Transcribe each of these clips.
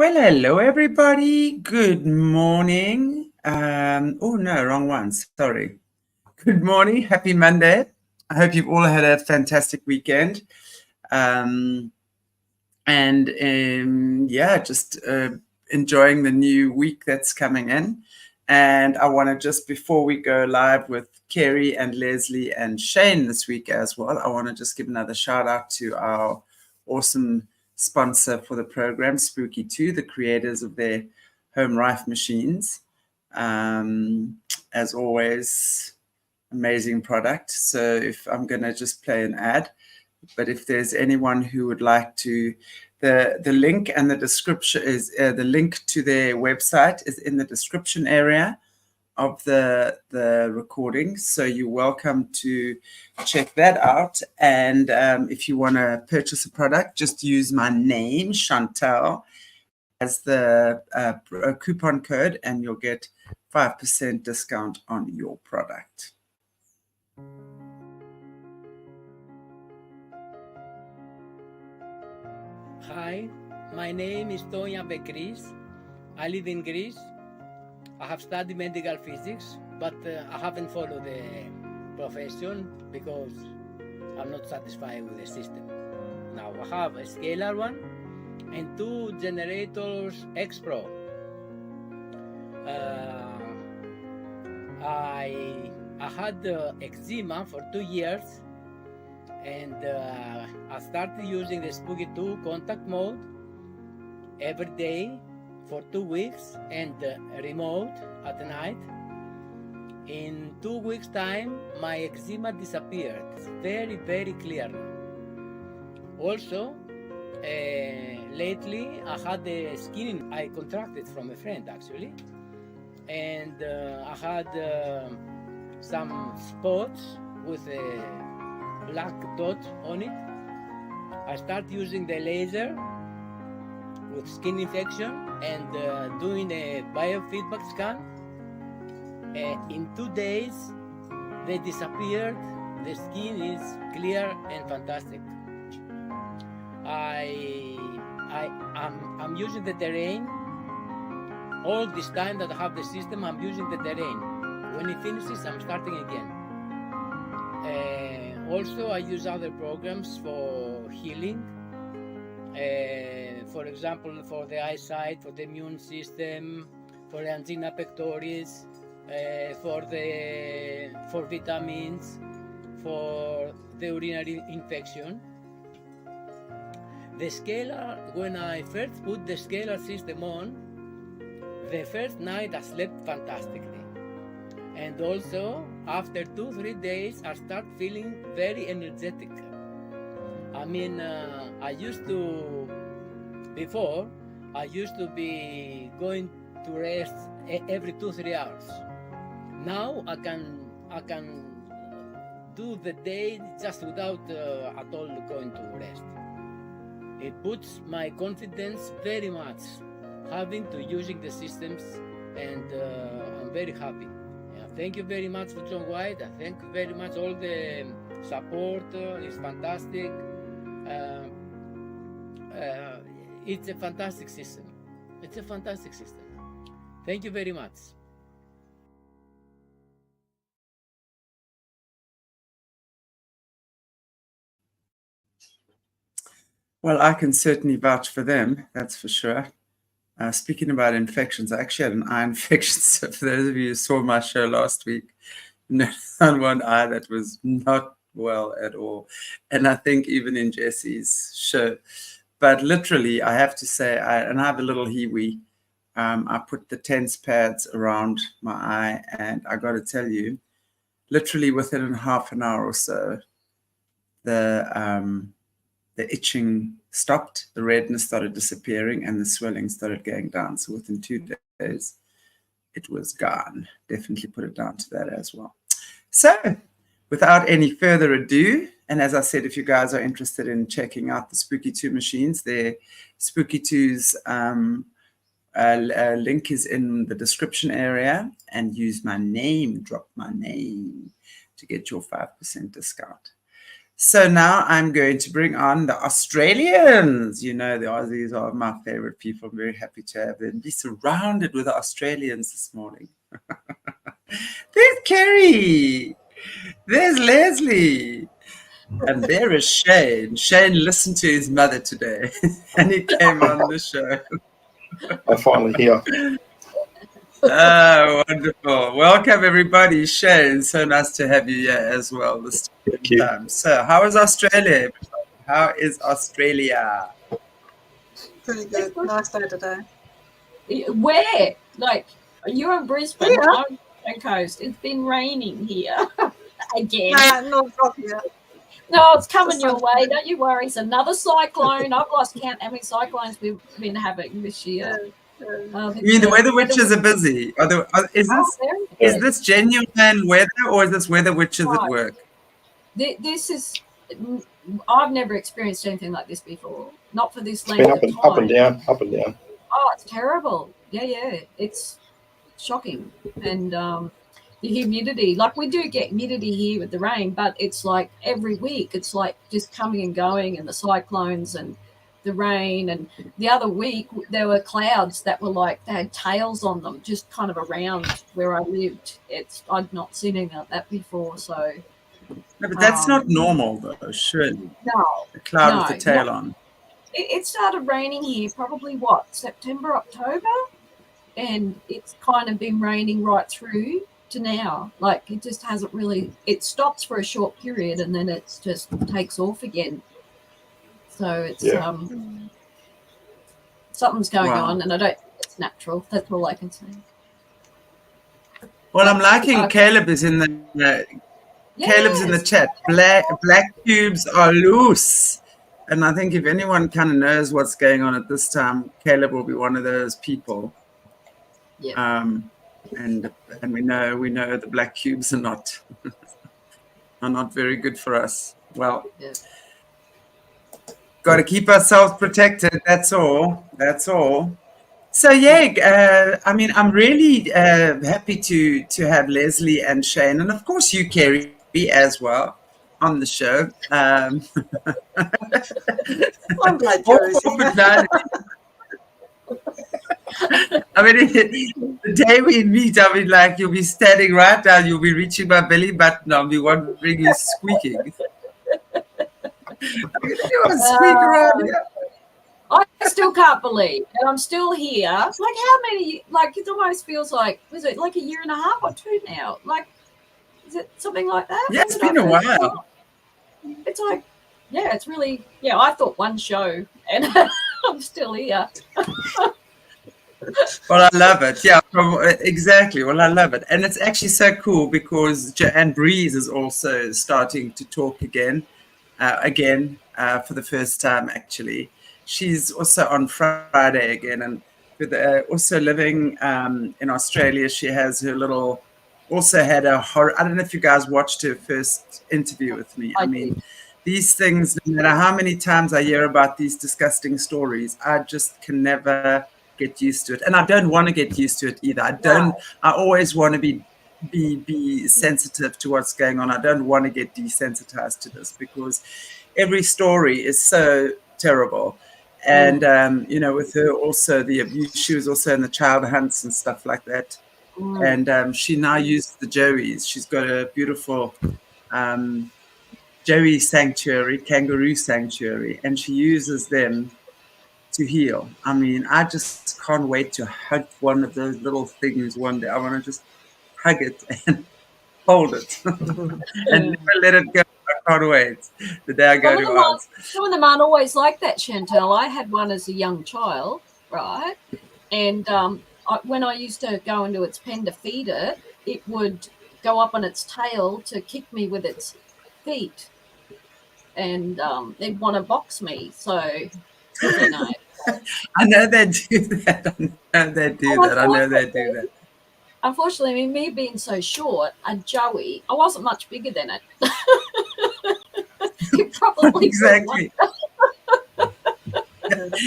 Well, hello everybody. Good morning. Oh no, wrong one. Sorry. Good morning. Happy Monday. I hope you've all had a fantastic weekend. Just enjoying the new week that's coming in. And I want to just, before we go live with Kerri and Lesley and Shane this week as well, I want to just give another shout out to our awesome sponsor for the program, Spooky2, the creators of their home rife machines. As always, amazing product. So if I'm going to just play an ad, but if there's anyone who would like to, the link and the description is the link to their website is in the description area of the recording. So you're welcome to check that out. And if you want to purchase a product, just use my name, Chantelle, as the coupon code, and you'll get 5% discount on your product. Hi, my name is Tomis. I live in Greece. I have studied medical physics, but I haven't followed the profession because I'm not satisfied with the system. Now I have a scalar one and 2 generators X Pro. I had eczema for 2 years, and I started using the Spooky2 contact mode every day for 2 weeks and remote at night. In 2 weeks time, my eczema disappeared. It's very, very clear now. Also, lately I had a skin I contracted from a friend actually, and I had some spots with a black dot on it. I started using the laser with skin infection and doing a biofeedback scan. In 2 days they disappeared. The skin is clear and fantastic. I'm using the terrain. All this time that I have the system, I'm using the terrain. When it finishes, I'm starting again. Also, I use other programs for healing. For example, for the eyesight, for the immune system, for angina pectoris, for vitamins, for the urinary infection. The scalar, when I first put the scalar system on, the first night I slept fantastically. And also, after 2-3 days, I start feeling very energetic. I mean, before, I used to be going to rest every 2-3 hours. Now I can do the day just without at all going to rest. It puts my confidence very much having to using the systems, and I'm very happy. Thank you very much for John White. Thank you very much. All the support is fantastic. It's a fantastic system. It's a fantastic system. Thank you very much. Well, I can certainly vouch for them, that's for sure. Speaking about infections, I actually had an eye infection. So for those of you who saw my show last week, on one eye that was not well at all. And I think even in Jesse's show. But literally, I have to say, I have a little Hiwi. I put the tense pads around my eye, and I got to tell you, literally within half an hour or so, the itching stopped, the redness started disappearing, and the swelling started going down. So within 2 days, it was gone. Definitely put it down to that as well. So without any further ado, and as I said, if you guys are interested in checking out the Spooky2 machines, their Spooky2's link is in the description area, and use my name, drop my name to get your 5% discount. So now I'm going to bring on the Australians. You know, the Aussies are my favorite people. I'm very happy to have them. Be surrounded with the Australians this morning. There's Kerri. There's Lesley. And there is Shane. Shane listened to his mother today and he came on the show. I'm finally here. Oh, wonderful. Welcome, everybody. Shane, so nice to have you here as well this time. So, how is Australia? How is Australia? Pretty good. Nice day today. Where? Like, you're in Brisbane, I'm on the coast. It's been raining here again. Not here. No, it's coming your way. Don't you worry. It's another cyclone. I've lost count how many cyclones we've been having this year. You mean the weather witches are busy? Is this genuine weather or is this weather witches at work? This is, I've never experienced anything like this before. Not for this length It's been of time. up and down, up and down. Oh, it's terrible. Yeah. It's shocking. And the humidity, like we do get humidity here with the rain, but it's like every week, it's like just coming and going, and the cyclones and the rain. And the other week there were clouds that were like, they had tails on them, just kind of around where I lived. I'd not seen anything like that before. So No, but that's not normal though, surely. no, A cloud with a tail on. it started raining here probably September, October, and it's kind of been raining right through to now. Like, it just hasn't really, it stops for a short period and then it just takes off again. So it's something's going on, and I don't think it's natural. That's all I can say. Well, I'm liking Caleb is in the Caleb's in the chat. Black cubes are loose. And I think if anyone kind of knows what's going on at this time, Caleb will be one of those people. Yeah. And we know the black cubes are not very good for us. Well, got to keep ourselves protected. That's all. So I mean, I'm really happy to have Lesley and Shane, and of course you, Kerri, as well on the show. I'm glad you're I mean, the day we meet, I mean, like, you'll be standing right down, you'll be reaching my belly button, I'll be wondering you squeaking. You want to squeak around here? I still can't believe that I'm still here. Like, how many, like, it almost feels like, was it like a year and a half or two now? Like, is it something like that? Yeah, it's been a while. It's like, yeah, it's really, I thought one show and I'm still here. Well, I love it. Yeah, exactly. Well, I love it. And it's actually so cool because Joanne Breeze is also starting to talk again for the first time, actually. She's also on Friday again. And with also living in Australia, she has her little, also had a horror. I don't know if you guys watched her first interview with me. I mean, these things, no matter how many times I hear about these disgusting stories, I just can never get used to it, and I don't want to get used to it either. I always want to be sensitive to what's going on. I don't want to get desensitized to this because every story is so terrible. And with her also the abuse, she was also in the child hunts and stuff like that. And she now uses the joeys. She's got a beautiful joey sanctuary, kangaroo sanctuary, and she uses them to heal. I mean, I just can't wait to hug one of those little things one day. I want to just hug it and hold it and never let it go. I can't wait the day I go to Oz. Some of them aren't always like that, Chantelle. I had one as a young child, right? And when I used to go into its pen to feed it, it would go up on its tail to kick me with its feet. And they'd want to box me. So, you know. I know they do that. I know they do that. Unfortunately, me being so short, a joey, I wasn't much bigger than it. You probably exactly.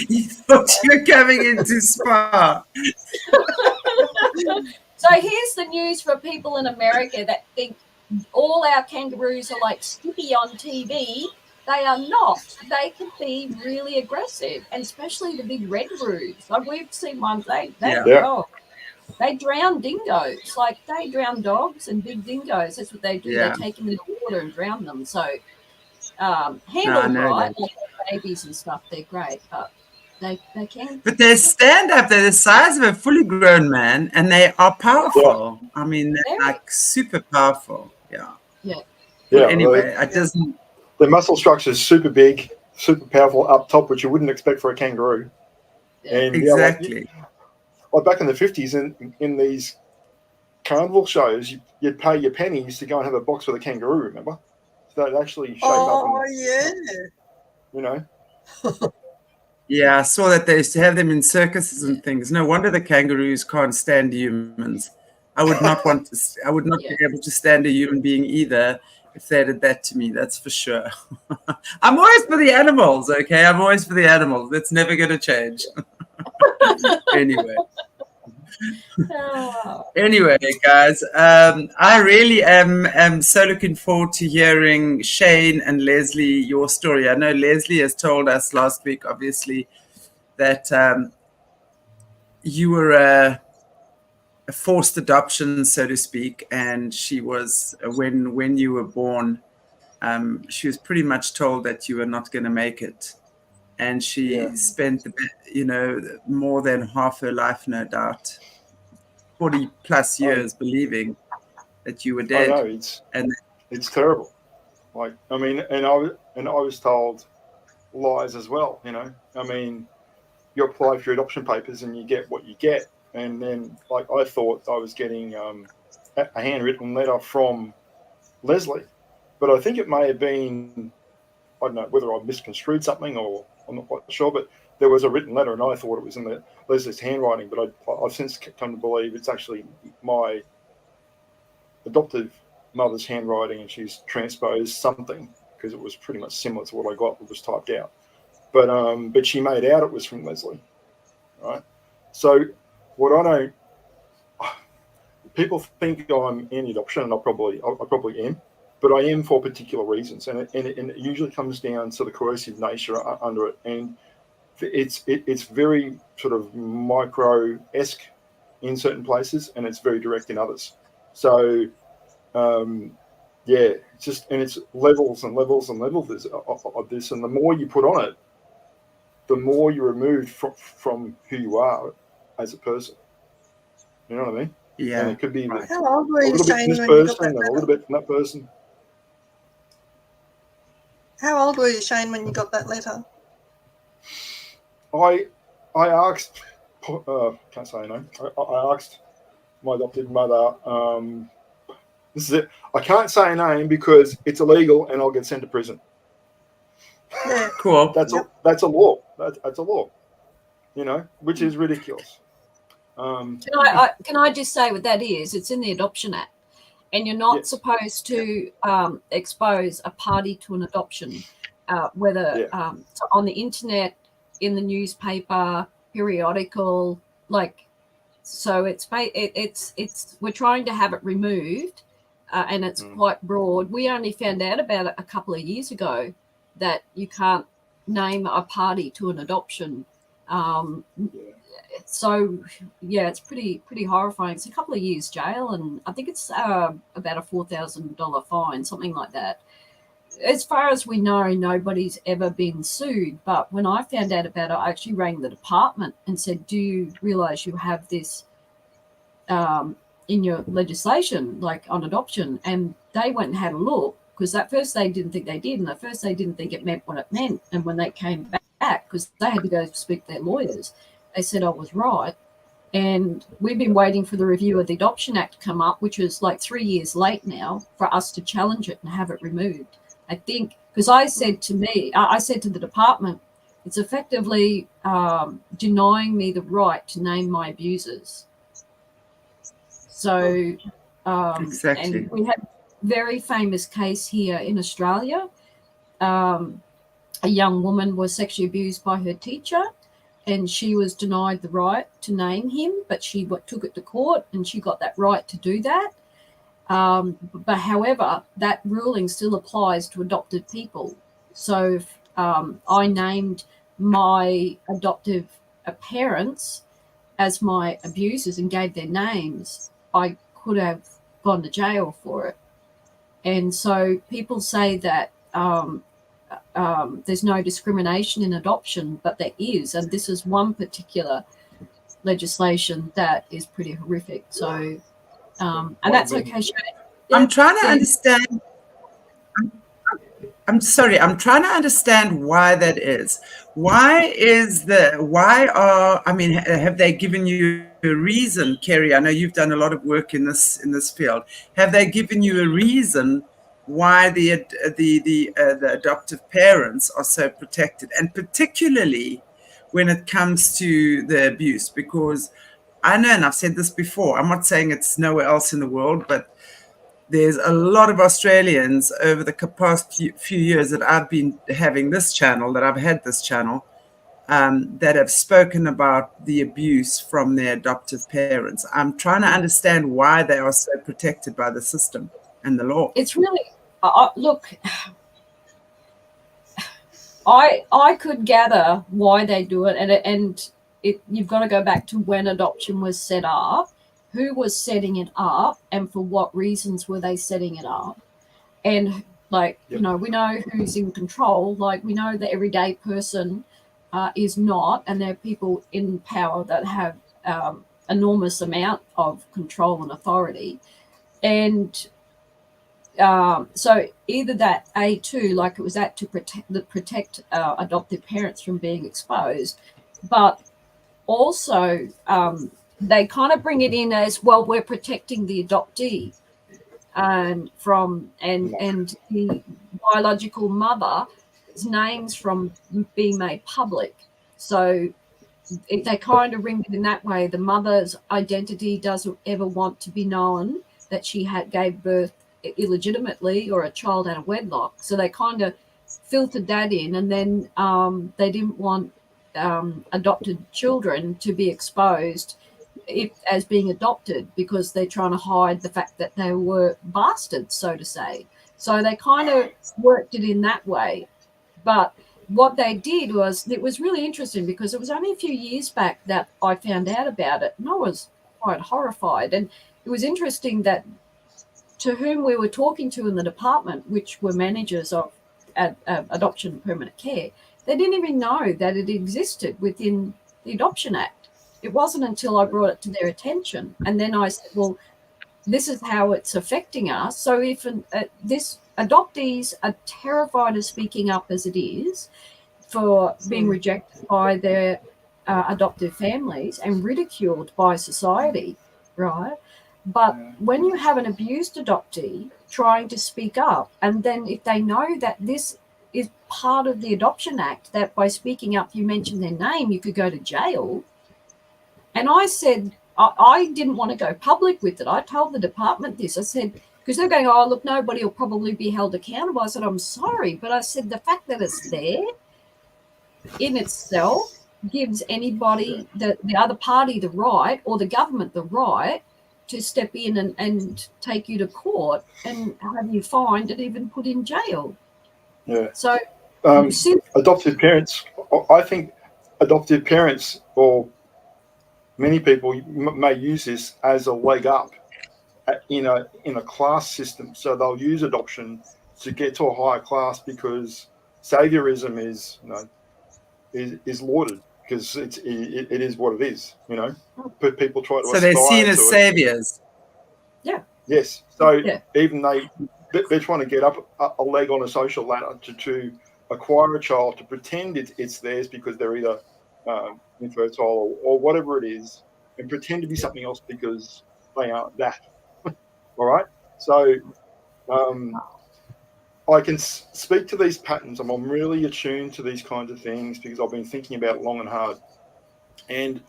You thought you were coming into spa. So here's the news for people in America that think all our kangaroos are like sticky on TV. They are not. They can be really aggressive, and especially the big red roos. Like we've seen ones, they drown dingoes. Like they drown dogs and big dingoes. That's what they do. Yeah. They take them in the water and drown them. So handled right, like babies and stuff, they're great, but they can. But they stand up. They're the size of a fully grown man, and they are powerful. I mean, they're like super powerful. Yeah. Well, anyway, it doesn't. The muscle structure is super big, super powerful up top, which you wouldn't expect for a kangaroo. And exactly. Like back in the 50s, in these carnival shows, you'd pay your pennies to go and have a box with a kangaroo. Remember? So they'd actually shape up. Oh yeah. You know. Yeah, I saw that they used to have them in circuses and things. No wonder the kangaroos can't stand humans. I would not want to. I would not be able to stand a human being either if they did that to me. That's for sure. I'm always for the animals. Okay, I'm always for the animals. That's never going to change. Anyway. Anyway, guys, I really am so looking forward to hearing Shane and Lesley, your story. I know Lesley has told us last week, obviously, that you were a forced adoption, so to speak, and she was, when you were born, she was pretty much told that you were not going to make it. And she spent, more than half her life, no doubt, 40 plus years believing that you were dead. I know, it's terrible. Like, I mean, and I was told lies as well. You know, I mean, you apply for your adoption papers and you get what you get, and then like I thought I was getting a handwritten letter from Lesley, but I think it may have been, I don't know whether I misconstrued something or I'm not quite sure, but there was a written letter, and I thought it was in Leslie's handwriting, but I've since come to believe it's actually my adoptive mother's handwriting, and she's transposed something because it was pretty much similar to what I got that was typed out. But she made out it was from Lesley, right? So what I don't, people think I'm anti-adoption, and I probably am, but I am for particular reasons, and it usually comes down to the coercive nature under it, and it's very sort of micro-esque in certain places, and it's very direct in others. So, it's just, and it's levels and levels and levels of this, and the more you put on it, the more you're removed from who you are as a person. You know what I mean? Yeah. And it could be How old were you, a little bit Shane, from this when you got person that and a letter? little bit from that person. How old were you, Shane, when you got that letter? I asked, can't say no. I asked my adopted mother. This is it. I can't say a name because it's illegal and I'll get sent to prison. Yeah. Cool. That's a law. That's a law. You know, which is ridiculous. Can I just say what that is? It's in the Adoption Act, and you're not supposed to expose a party to an adoption, whether so on the internet, in the newspaper, periodical, like. So it's we're trying to have it removed, and it's quite broad. We only found out about it a couple of years ago that you can't name a party to an adoption. So it's pretty horrifying. It's a couple of years jail, and I think it's about a $4,000 fine, something like that. As far as we know, nobody's ever been sued. But when I found out about it, I actually rang the department and said, "Do you realise you have this in your legislation, like on adoption?" And they went and had a look, because at first they didn't think they did, and at first they didn't think it meant what it meant. And when they came back, because they had to go speak to their lawyers, they said I was right. And we've been waiting for the review of the Adoption Act to come up, which is like 3 years late now, for us to challenge it and have it removed. I think, because I said to the department, it's effectively denying me the right to name my abusers. So, Exactly. and we had a very famous case here in Australia. A young woman was sexually abused by her teacher, and she was denied the right to name him, but she took it to court, and she got that right to do that. But however, that ruling still applies to adopted people. So if I named my adoptive parents as my abusers and gave their names, I could have gone to jail for it. And so people say that there's no discrimination in adoption, but there is. And this is one particular legislation that is pretty horrific. So, and that's okay, Shane. I'm trying to understand. I'm sorry. I'm trying to understand why that is. Have they given you a reason, Kerri? I know you've done a lot of work in this field. Have they given you a reason why the adoptive parents are so protected, and particularly when it comes to the abuse? Because I know, and I've said this before, I'm not saying it's nowhere else in the world, but there's a lot of Australians over the past few years that I've been having this channel, that have spoken about the abuse from their adoptive parents. I'm trying to understand why they are so protected by the system and the law. It's really, look, I could gather why they do it, and you've got to go back to when adoption was set up. Who was setting it up, and for what reasons were they setting it up? And we know who's in control. Like, we know the everyday person is not, and there are people in power that have enormous amount of control and authority. And so either that A2, like it was that to protect adoptive parents from being exposed, but also they kind of bring it in as, well, we're protecting the adoptee and the biological mother's names from being made public. So they kind of ring it in that way. The mother's identity doesn't ever want to be known that she gave birth illegitimately or a child out of wedlock. So they kind of filtered that in, and then they didn't want adopted children to be exposed as being adopted, because they're trying to hide the fact that they were bastards, so to say. So they kind of worked it in that way. But what they did was, it was really interesting, because it was only a few years back that I found out about it, and I was quite horrified. And it was interesting that to whom we were talking to in the department, which were managers of adoption and permanent care, they didn't even know that it existed within the Adoption Act. It wasn't until I brought it to their attention, and then I said, well, this is how it's affecting us. So if this adoptees are terrified of speaking up as it is, for being rejected by their adoptive families and ridiculed by society, right? But when you have an abused adoptee trying to speak up, and then if they know that this is part of the Adoption Act, that by speaking up you mention their name, you could go to jail. And I said, I didn't want to go public with it. I told the department this. I said, because they're going, oh, look, nobody will probably be held accountable. I said, I'm sorry. But I said, the fact that it's there in itself gives anybody, the other party, the right, or the government the right to step in and take you to court and have you fined and even put in jail. Yeah. So adoptive parents, I think adoptive parents, or many people may use this as a leg up in a class system. So they'll use adoption to get to a higher class, because saviorism is lauded, because it is what it is, But people try to so they're seen as saviors. Yeah. Yes. So even they're trying to get up a leg on a social ladder to acquire a child, to pretend it's theirs because they're either infertile or whatever it is, and pretend to be something else because they aren't that. All right. So I can speak to these patterns. I'm really attuned to these kinds of things because I've been thinking about it long and hard. And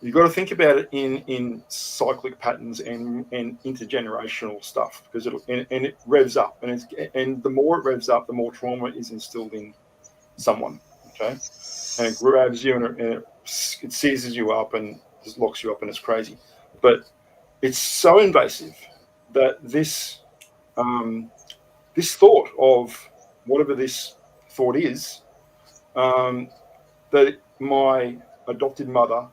you've got to think about it in cyclic patterns and intergenerational stuff, because it revs up, and the more it revs up, the more trauma is instilled in someone. Okay, and it grabs you and it seizes you up and just locks you up, and it's crazy. But it's so invasive that this this thought of whatever this thought is, that my adopted mother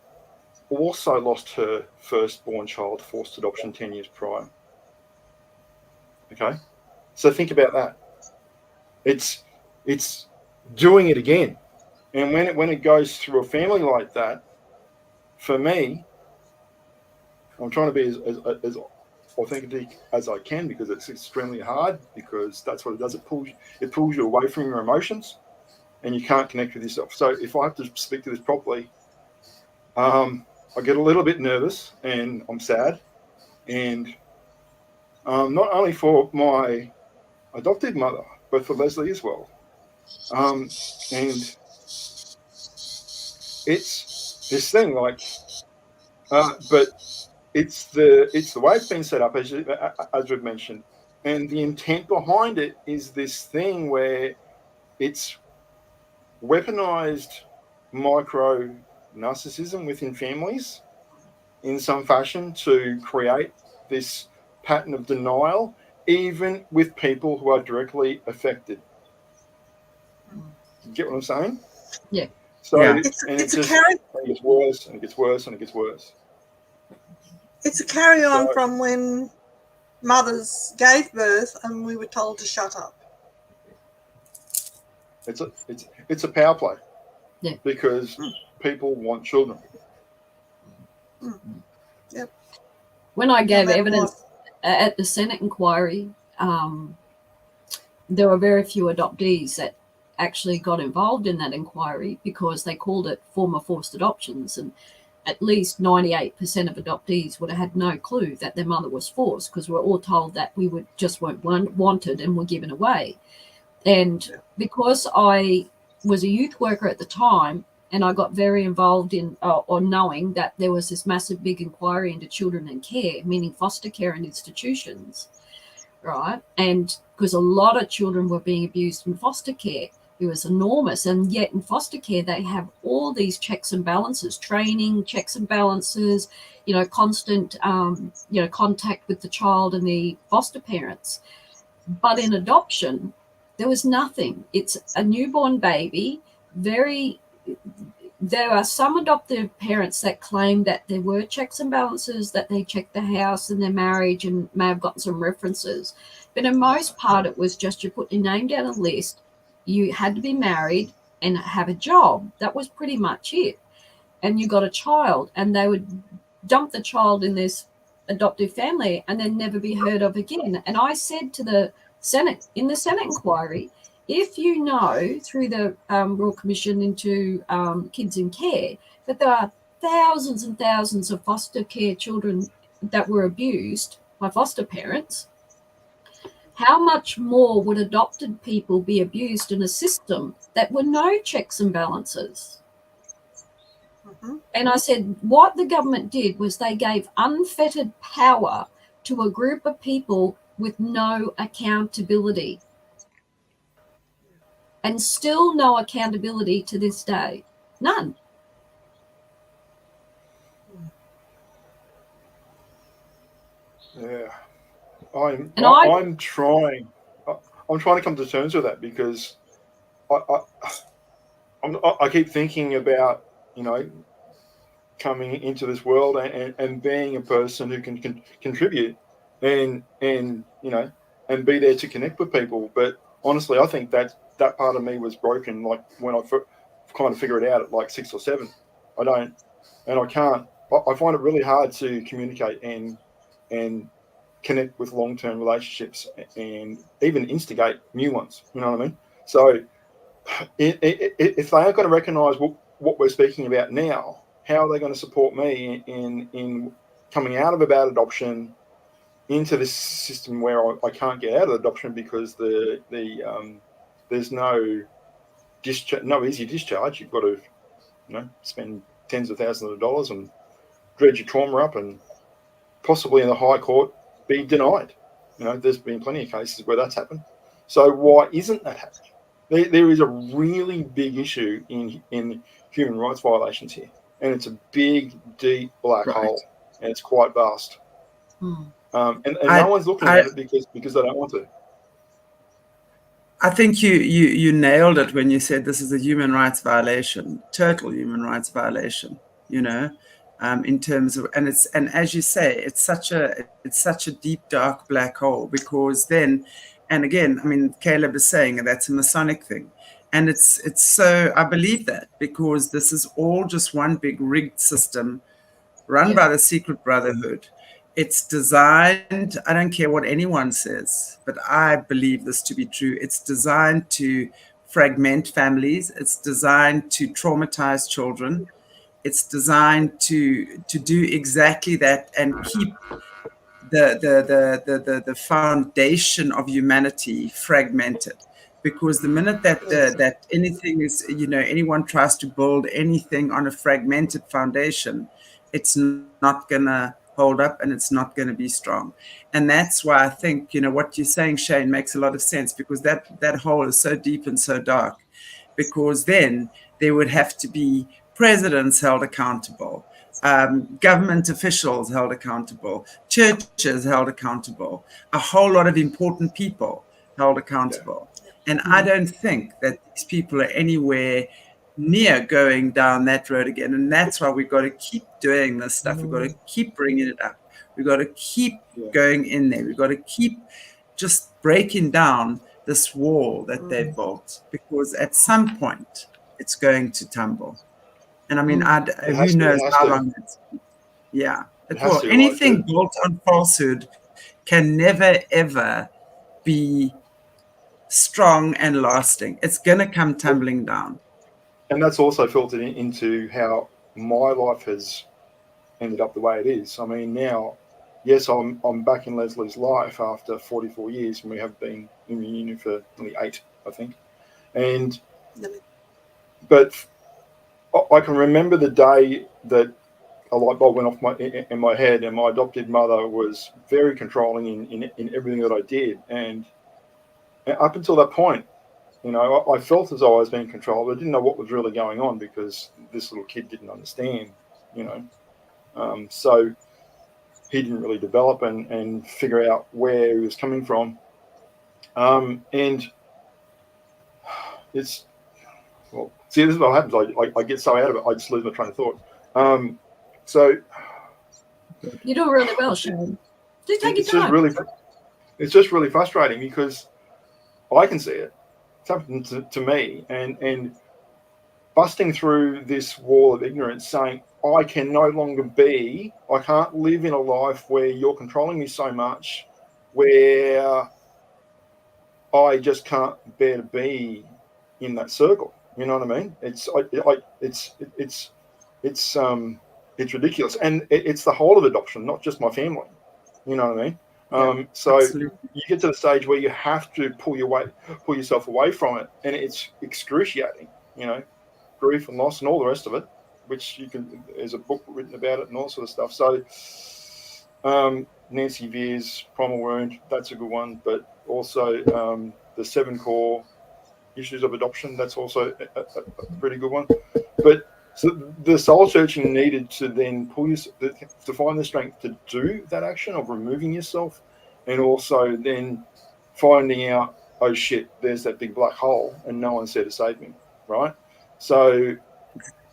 also lost her firstborn child to forced adoption 10 years prior. Okay, so think about that. It's doing it again, and when it goes through a family like that, for me, I'm trying to be as authentic as I can, because it's extremely hard, because that's what it does. It pulls you away from your emotions, and you can't connect with yourself. So if I have to speak to this properly, I get a little bit nervous and I'm sad, and not only for my adopted mother, but for Lesley as well. And it's this thing, like, but it's the way it's been set up, as we've mentioned, and the intent behind it is this thing where it's weaponized micro narcissism within families in some fashion to create this pattern of denial, even with people who are directly affected. You get what I'm saying? Yeah. So, Yeah. and It's it a carry. gets worse, and it gets worse, and it gets worse. It's a carry on So- from when mothers gave birth and we were told to shut up. It's a power play. Yeah. Because people want children. Yep. When I gave matter evidence at the Senate inquiry, there were very few adoptees that actually got involved in that inquiry, because they called it former forced adoptions, and at least 98% of adoptees would have had no clue that their mother was forced, because we're all told that we weren't wanted and were given away. And because I was a youth worker at the time, and I got very involved in or knowing that there was this massive big inquiry into children in care, meaning foster care and institutions, right? And because a lot of children were being abused in foster care, it was enormous. And yet in foster care, they have all these checks and balances, training, checks and balances, constant, contact with the child and the foster parents. But in adoption, there was nothing. It's a newborn baby. There are some adoptive parents that claim that there were checks and balances, that they checked the house and their marriage and may have gotten some references. But in most part, it was just you put your name down a list, you had to be married and have a job. That was pretty much it. And you got a child, and they would dump the child in this adoptive family and then never be heard of again. And I said to the Senate, in the Senate inquiry, if you know through the Royal Commission into Kids in Care that there are thousands and thousands of foster care children that were abused by foster parents, how much more would adopted people be abused in a system that were no checks and balances? Mm-hmm. And I said, what the government did was they gave unfettered power to a group of people with no accountability. And still no accountability to this day. None. Yeah. I'm trying to come to terms with that, because I keep thinking about, coming into this world and being a person who can contribute and be there to connect with people. But honestly, I think that part of me was broken, like when I kind of figured it out at like 6 or 7. I can't. I find it really hard to communicate and connect with long-term relationships and even instigate new ones. You know what I mean? So if they aren't going to recognise what we're speaking about now, how are they going to support me in coming out of a bad adoption into this system where I can't get out of adoption because there's no easy discharge. You've got to spend tens of thousands of dollars and dredge your trauma up and possibly in the High Court be denied. There's been plenty of cases where that's happened. So why isn't that happening? There is a really big issue in human rights violations here, and it's a big, deep black hole, and it's quite vast. And no one's looking at it because they don't want to. I think you nailed it when you said this is a human rights violation, total human rights violation. You know, in terms of, and as you say, it's such a deep dark black hole, because then, and again, I mean, Caleb is saying that's a Masonic thing, and it's so I believe that, because this is all just one big rigged system run by the secret brotherhood. It's designed, I don't care what anyone says, but I believe this to be true. It's designed to fragment families. It's designed to traumatize children. It's designed to do exactly that and keep the foundation of humanity fragmented. Because the minute that anything is, you know, anyone tries to build anything on a fragmented foundation, it's not gonna hold up and it's not going to be strong. And that's why I think, you know, what you're saying, Shane, makes a lot of sense, because that hole is so deep and so dark. Because then there would have to be presidents held accountable, government officials held accountable, churches held accountable, a whole lot of important people held accountable. And I don't think that these people are anywhere near going down that road again. And that's why we've got to keep doing this stuff. We've got to keep bringing it up. We've got to keep going in there. We've got to keep just breaking down this wall that they've built, because at some point it's going to tumble. And I mean, who knows how long it's. Yeah. Anything built on falsehood can never, ever be strong and lasting. It's going to come tumbling down. And that's also filtered into how my life has ended up the way it is. I mean, now, yes, I'm back in Leslie's life after 44 years, and we have been in reunion for nearly 8, I think. But I can remember the day that a light bulb went off in my head, and my adopted mother was very controlling in everything that I did. And up until that point, you know, I felt as though I was being controlled. I didn't know what was really going on, because this little kid didn't understand, you know. So he didn't really develop and figure out where he was coming from. And it's, well, see, this is what happens. I get so out of it, I just lose my train of thought. So you're doing really well, Shane. Just take your time. It's just really frustrating, because I can see it. It's happened to me, and busting through this wall of ignorance, saying I can no longer be, I can't live in a life where you're controlling me so much, where I just can't bear to be in that circle. You know what I mean? It's ridiculous, and it's the whole of adoption, not just my family. You know what I mean? So absolutely. You get to the stage where you have to pull yourself away from it, and it's excruciating, you know, grief and loss and all the rest of it, which there's a book written about it and all sort of stuff. So Nancy Veer's Primal Wound, that's a good one, but also the 7 core issues of adoption, that's also a pretty good one. But so the soul searching needed to then to find the strength to do that action of removing yourself, and also then finding out, oh shit, there's that big black hole and no one's there to save me, right? So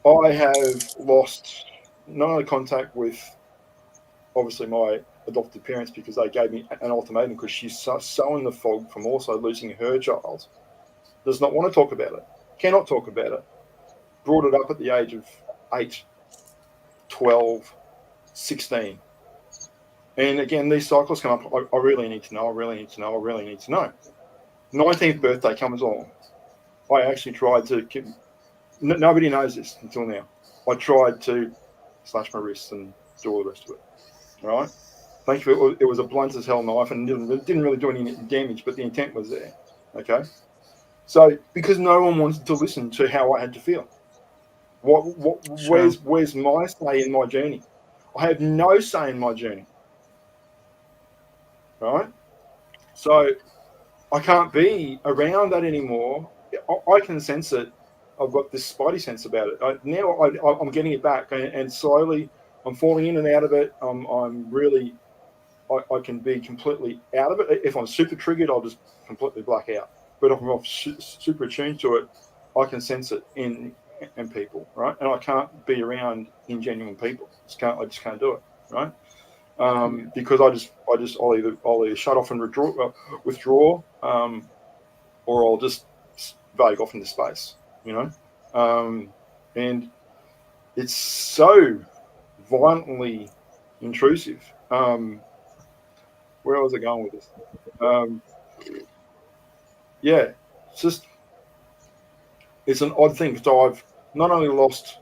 I have lost not only contact with obviously my adopted parents, because they gave me an ultimatum, because she's so in the fog from also losing her child, does not want to talk about it, cannot talk about it. Brought it up at the age of 8, 12, 16. And again, these cycles come up. I really need to know. I really need to know. I really need to know. 19th birthday comes along. I actually tried to keep. Nobody knows this until now. I tried to slash my wrists and do all the rest of it. All right. Thankfully, it was a blunt as hell knife, and didn't really do any damage, but the intent was there. Okay. So because no one wanted to listen to how I had to feel. Where's my say in my journey? I have no say in my journey, right? So I can't be around that anymore. I can sense it. I've got this spidey sense about it. Now I'm getting it back, and slowly I'm falling in and out of it. I'm really I can be completely out of it. If I'm super triggered, I'll just completely black out. But if I'm super attuned to it, I can sense it in people, right? And I can't be around ingenuine people. I just can't do it, right? Because I'll either shut off and withdraw, or I'll just vague off into space, you know. And it's so violently intrusive. Where was I going with this? Yeah, it's an odd thing. So I've not only lost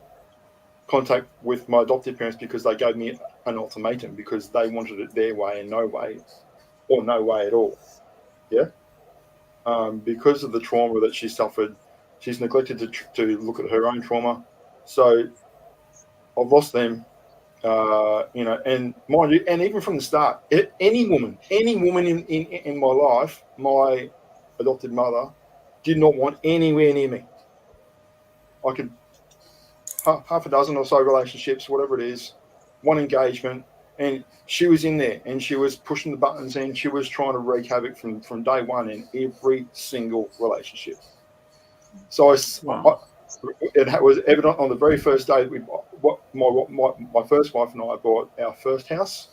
contact with my adoptive parents because they gave me an ultimatum because they wanted it their way and no way, or no way at all. Yeah. Because of the trauma that she suffered, she's neglected to look at her own trauma. So I've lost them. You know, and mind you, and even from the start, any woman in my life, my adopted mother did not want anywhere near me. I could half a dozen or so relationships, whatever it is, one engagement, and she was in there and she was pushing the buttons and she was trying to wreak havoc from day one in every single relationship. So it was evident on the very first day my first wife and I bought our first house.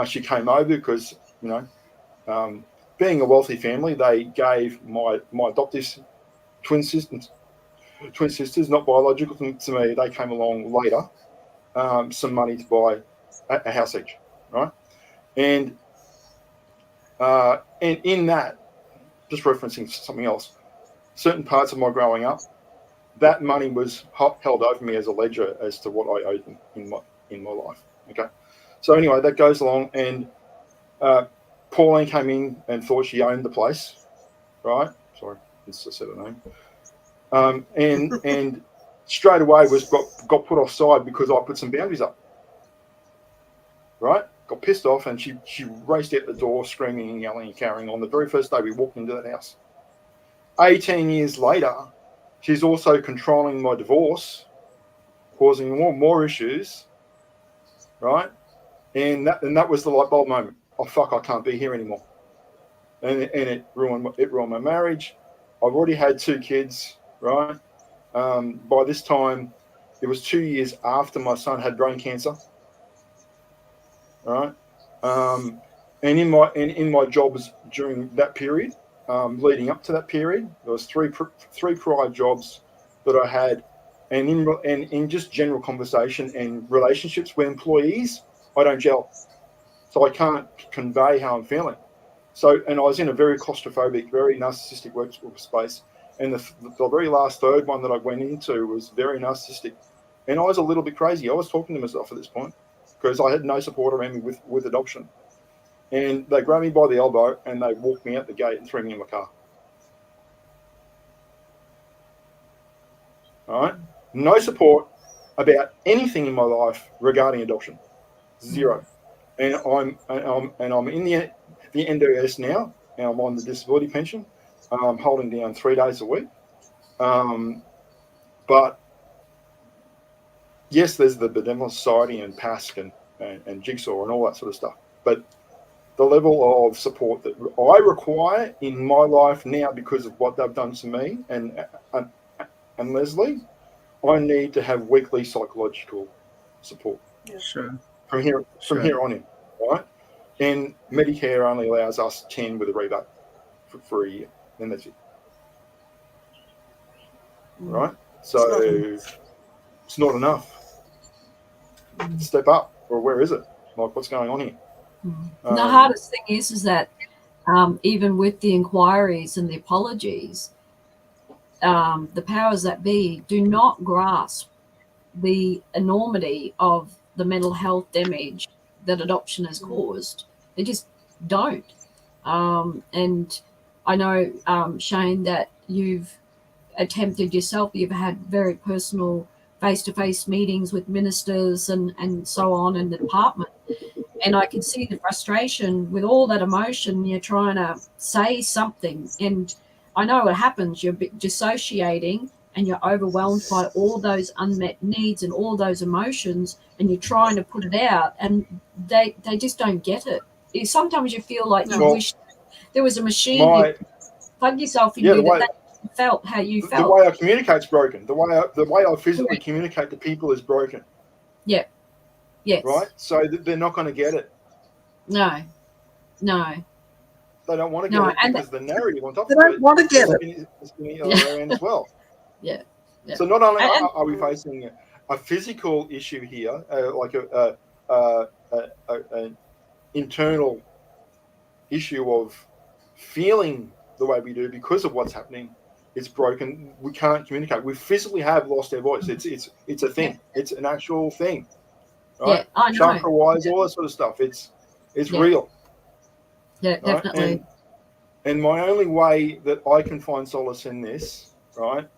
She came over because, you know, being a wealthy family, they gave my adoptive twin sisters, not biological to me, they came along later, some money to buy a house each, right? And in that, just referencing something else, certain parts of my growing up, that money was held over me as a ledger as to what I owed them in my life. Okay, so anyway, that goes along, and Pauline came in and thought she owned the place, right? Sorry, I said her name. And straight away got put offside because I put some boundaries up. Right, got pissed off, and she raced out the door, screaming and yelling and carrying on. The very first day we walked into that house. 18 years later, she's also controlling my divorce, causing more issues, right? And that was the light bulb moment. Oh fuck, I can't be here anymore. And it ruined my marriage. I've already had 2 kids, right? By this time, it was 2 years after my son had brain cancer, right? And in my jobs during that period, leading up to that period, there was three prior jobs that I had, and in just general conversation and relationships with employees, I don't gel, so I can't convey how I'm feeling. So, and I was in a very claustrophobic, very narcissistic workspace, and the very last third one that I went into was very narcissistic, and I was a little bit crazy. I was talking to myself at this point because I had no support around me with adoption. And they grabbed me by the elbow and they walked me out the gate and threw me in my car. All right? No support about anything in my life regarding adoption. Zero. And I'm in the NDIS now, and I'm on the disability pension. I'm holding down 3 days a week. But yes, there's the Benevolent Society and PASC and Jigsaw and all that sort of stuff. But the level of support that I require in my life now because of what they've done to me and Lesley, I need to have weekly psychological support. Yeah. Sure. From here on in, right? And Medicare only allows us 10 with a rebate for a year, then that's it. Right? So it's not enough. Step up, or where is it? Like, what's going on here? The hardest thing is that even with the inquiries and the apologies, the powers that be do not grasp the enormity of the mental health damage that adoption has caused. They just don't. And I know, Shane, that you've attempted yourself, you've had very personal face-to-face meetings with ministers and so on in the department. And I can see the frustration with all that emotion. You're trying to say something. And I know what happens. You're dissociating and you're overwhelmed by all those unmet needs and all those emotions. And you're trying to put it out. And they just don't get it. sometimes you feel like you Well, wish there was a machine you my plug yourself in yeah, you the way that felt how you the felt. way I communicate's broken. The way I physically communicate to people is broken. Yeah. Yes. Right. So they're not going to get it. No. They don't want to No, get it and because the narrative on top They of don't it want to get is it. spinning the other way around as well. Yeah. So not only And- are we facing a physical issue here, like an internal issue of feeling the way we do because of what's happening, it's broken. We can't communicate. We physically have lost our voice. It's a thing. It's an actual thing. Right? Yeah, I know. Chakra wise, all that sort of stuff. It's real. Yeah, Right? definitely. And my only way that I can find solace in this, right,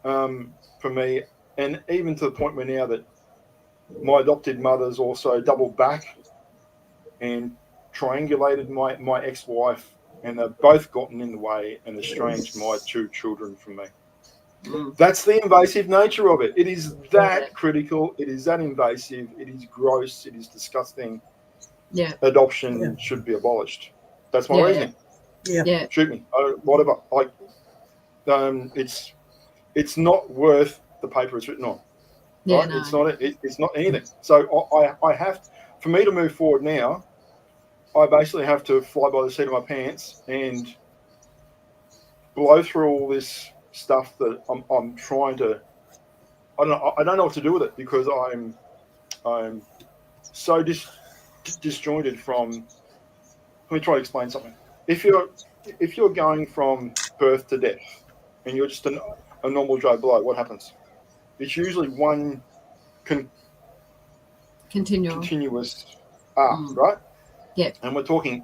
for me, and even to the point where now that my adopted mother's also doubled back and triangulated my ex-wife, and they've both gotten in the way and estranged my two children from me. That's the invasive nature of it. It is that critical. It is that invasive. It is gross. It is disgusting. Yeah. Adoption should be abolished. That's my reasoning. Yeah. Shoot me, whatever. Like, it's not worth the paper it's written on. Yeah, Right? no. It's not anything. So I have, for me to move forward now, I basically have to fly by the seat of my pants and blow through all this stuff that I'm trying to. I don't know what to do with it because I'm so disjointed from. Let me try to explain something. If you're going from birth to death, and you're just a normal Joe Blow, what happens? It's usually one continuous arc, right? Yeah. And we're talking,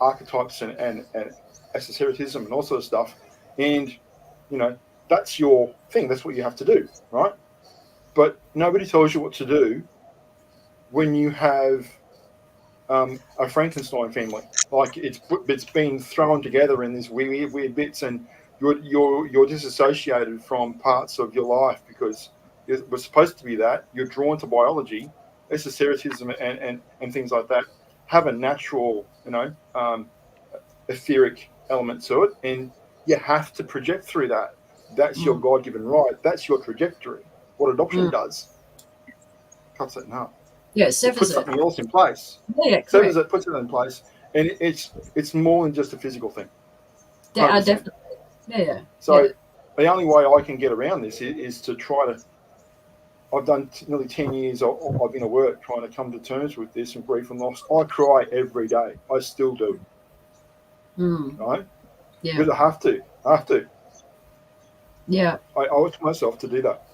archetypes and esotericism and all sort of stuff, and that's your thing. That's what you have to do, right? But nobody tells you what to do when you have a Frankenstein family. Like it's been thrown together in these weird bits, and you're disassociated from parts of your life because it was supposed to be that. You're drawn to biology, esotericism, and things like that have a natural, etheric element to it, and you have to project through that. That's your God-given right. That's your trajectory. What adoption does, cuts it in half. Yeah, It puts something else in place. Yeah, Severs it, puts it in place, and it's more than just a physical thing. Yeah, definitely. Yeah. So the only way I can get around this is to try to. I've done nearly 10 years. I've been at work trying to come to terms with this and grief and loss. I cry every day. I still do. Right? Yeah. Because I have to. Yeah. I owe it to myself to do that.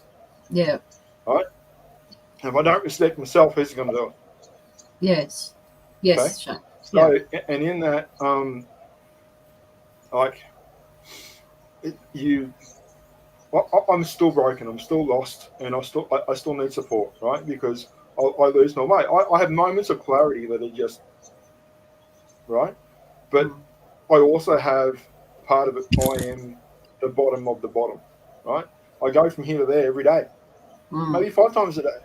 Yeah. Right? And if I don't respect myself, who's going to do it? Yes. Yes. Okay? Shane. So, and in that, I'm still broken. I'm still lost, and I still need support, right? Because I lose my way. I have moments of clarity that are just right, but I also have part of it. I am the bottom of the bottom, right? I go from here to there every day, maybe 5 times a day.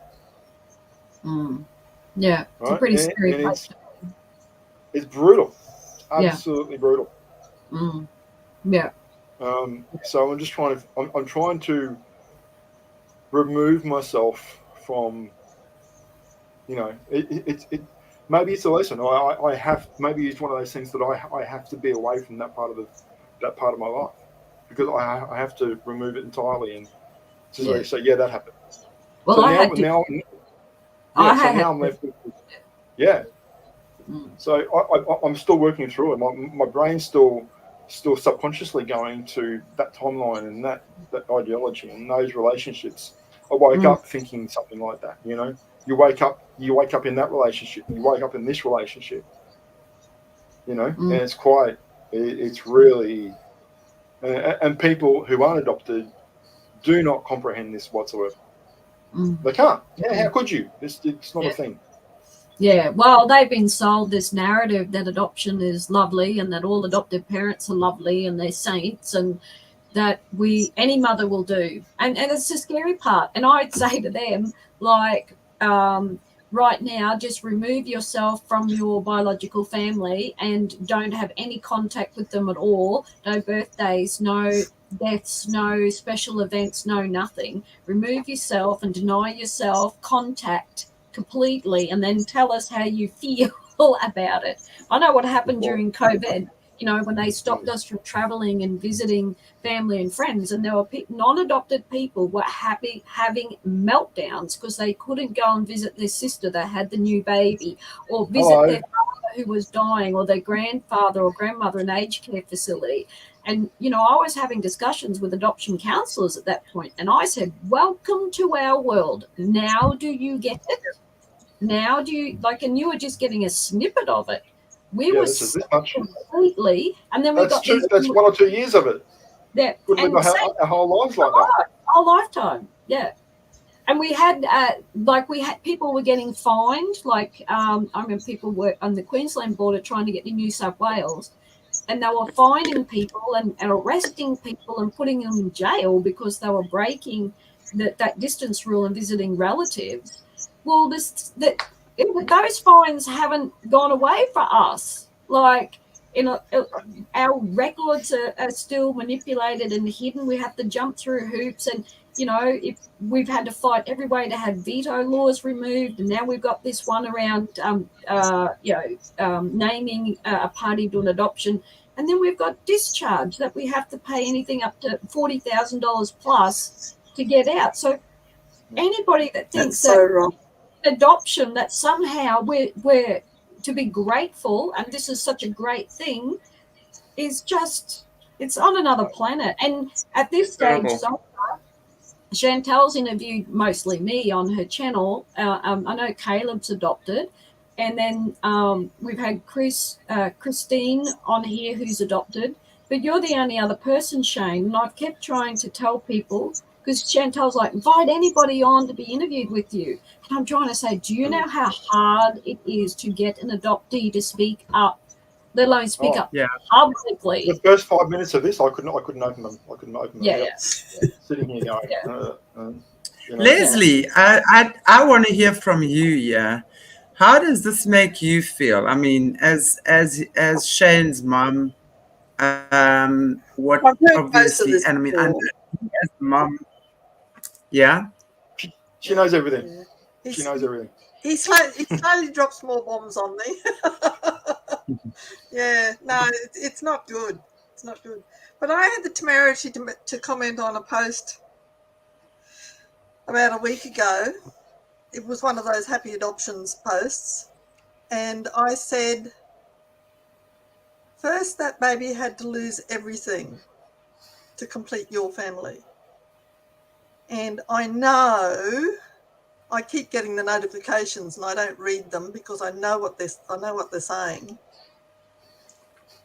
Yeah, it's a pretty scary place. It's brutal. It's absolutely brutal. Yeah. So I'm just trying to remove myself from, it maybe it's a lesson. I have, maybe it's one of those things that I have to be away from that part of my life because I have to remove it entirely and just say, that happened. Well, so now I'm left with, So I'm still working through it. My brain's still subconsciously going to that timeline and that ideology and those relationships. I woke up thinking something like that. You wake up in that relationship. You wake up in this relationship. And it's really, and people who aren't adopted do not comprehend this whatsoever. They can't. How could you? It's not a thing. Yeah, well, they've been sold this narrative that adoption is lovely and that all adoptive parents are lovely and they're saints and that any mother will do. And it's the scary part. And I'd say to them, like, right now, just remove yourself from your biological family and don't have any contact with them at all. No birthdays, no deaths, no special events, no nothing. Remove yourself and deny yourself contact completely, and then tell us how you feel about it. I know what happened during COVID, you know, when they stopped us from traveling and visiting family and friends, and there were non-adopted people were having meltdowns because they couldn't go and visit their sister that had the new baby, or visit their father who was dying, or their grandfather or grandmother in aged care facility. And, you know, I was having discussions with adoption counsellors at that point, and I said, welcome to our world. Now do you get it? Now do you, like, and you were just getting a snippet of it. We were completely, and then we got that's 1 or 2 years of it. Yeah, we live our whole lives like that. Our lifetime, yeah. And we had, people were getting fined. Like, I remember people were on the Queensland border trying to get to New South Wales, and they were fining people and arresting people and putting them in jail because they were breaking that distance rule and visiting relatives. Well, those fines haven't gone away for us. Like, you know, our records are still manipulated and hidden. We have to jump through hoops, and, you know, if we've had to fight every way to have veto laws removed, and now we've got this one around, naming a party to an adoption, and then we've got discharge that we have to pay anything up to $40,000 plus to get out. So anybody that thinks that adoption, that somehow we're to be grateful and this is such a great thing, is just, it's on another planet. And at this stage, Chantelle's interviewed mostly me on her channel. I know Caleb's adopted, and then we've had Christine on here who's adopted, but you're the only other person, Shane. And I've kept trying to tell people, because Chantelle's like, invite anybody on to be interviewed with you. And I'm trying to say, do you know how hard it is to get an adoptee to speak up, let alone speak up publicly? The first 5 minutes of this, I couldn't open them. Yeah. Sitting here going, Lesley, I want to hear from you. Yeah, how does this make you feel? I mean, as Shane's mom, what obviously, and I mean, as mom, yeah, she knows everything. She knows everything. He slowly drops more bombs on me. Yeah, no, it's not good. It's not good. But I had the temerity to comment on a post about a week ago. It was one of those happy adoptions posts. And I said, first, that baby had to lose everything to complete your family. And I know I keep getting the notifications and I don't read them because I know what they're saying.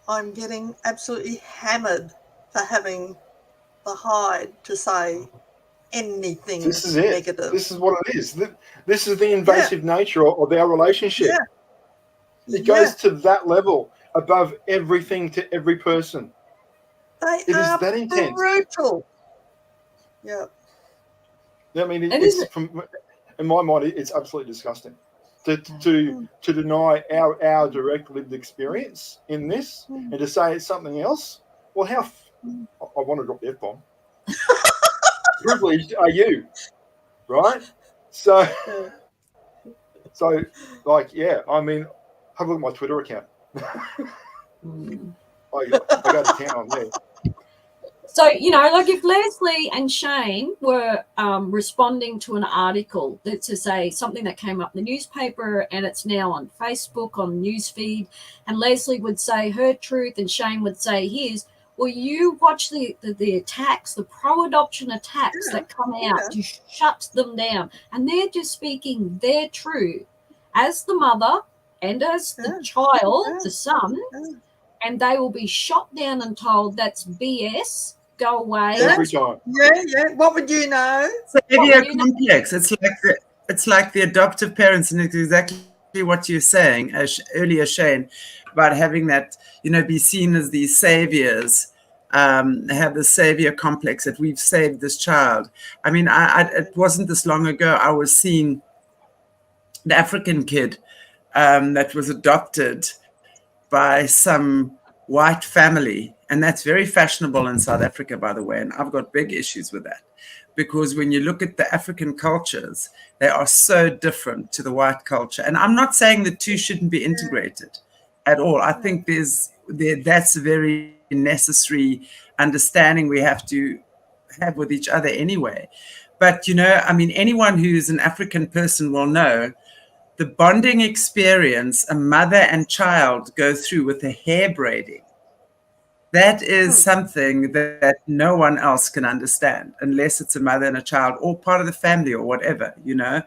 I'm getting absolutely hammered for having the hide to say anything negative. This is what it is. This is the invasive nature of our relationship. Yeah. It goes to that level, above everything to every person. It is that intense. Brutal. Yeah. I mean, in my mind, it's absolutely disgusting to deny our direct lived experience in this and to say it's something else. Well, I want to drop the F-bomb. Privileged are you, right? So, like, yeah, I mean, have a look at my Twitter account. I go to town on there. So, you know, like if Lesley and Shane were responding to an article, let's just say something that came up in the newspaper and it's now on Facebook, on newsfeed, and Lesley would say her truth and Shane would say his, well, you watch the attacks, the pro-adoption attacks that come out to shut them down. And they're just speaking their truth as the mother and as the child, the son, and they will be shot down and told that's BS. Go away. Every time. Yeah. What would you know? Savior complex. It's like the adoptive parents, and it's exactly what you're saying earlier, Shane, about having that, you know, be seen as these saviors, have the savior complex that we've saved this child. I mean, it wasn't this long ago I was seeing an African kid that was adopted by some white family. And that's very fashionable in South Africa, by the way. And I've got big issues with that. Because when you look at the African cultures, they are so different to the white culture. And I'm not saying the two shouldn't be integrated at all. I think that's a very necessary understanding we have to have with each other anyway. But, you know, I mean, anyone who's an African person will know the bonding experience a mother and child go through with the hair braiding. That is something that no one else can understand unless it's a mother and a child or part of the family or whatever, you know.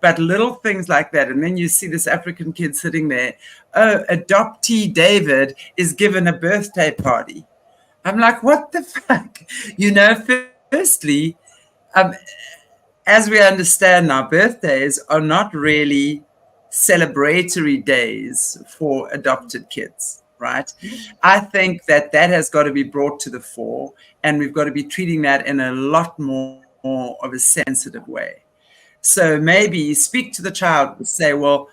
But little things like that. And then you see this African kid sitting there. Oh, adoptee David is given a birthday party. I'm like, what the fuck? You know, firstly, as we understand now, birthdays are not really celebratory days for adopted kids. Right. I think that has got to be brought to the fore, and we've got to be treating that in a lot more of a sensitive way. So maybe speak to the child and say, well,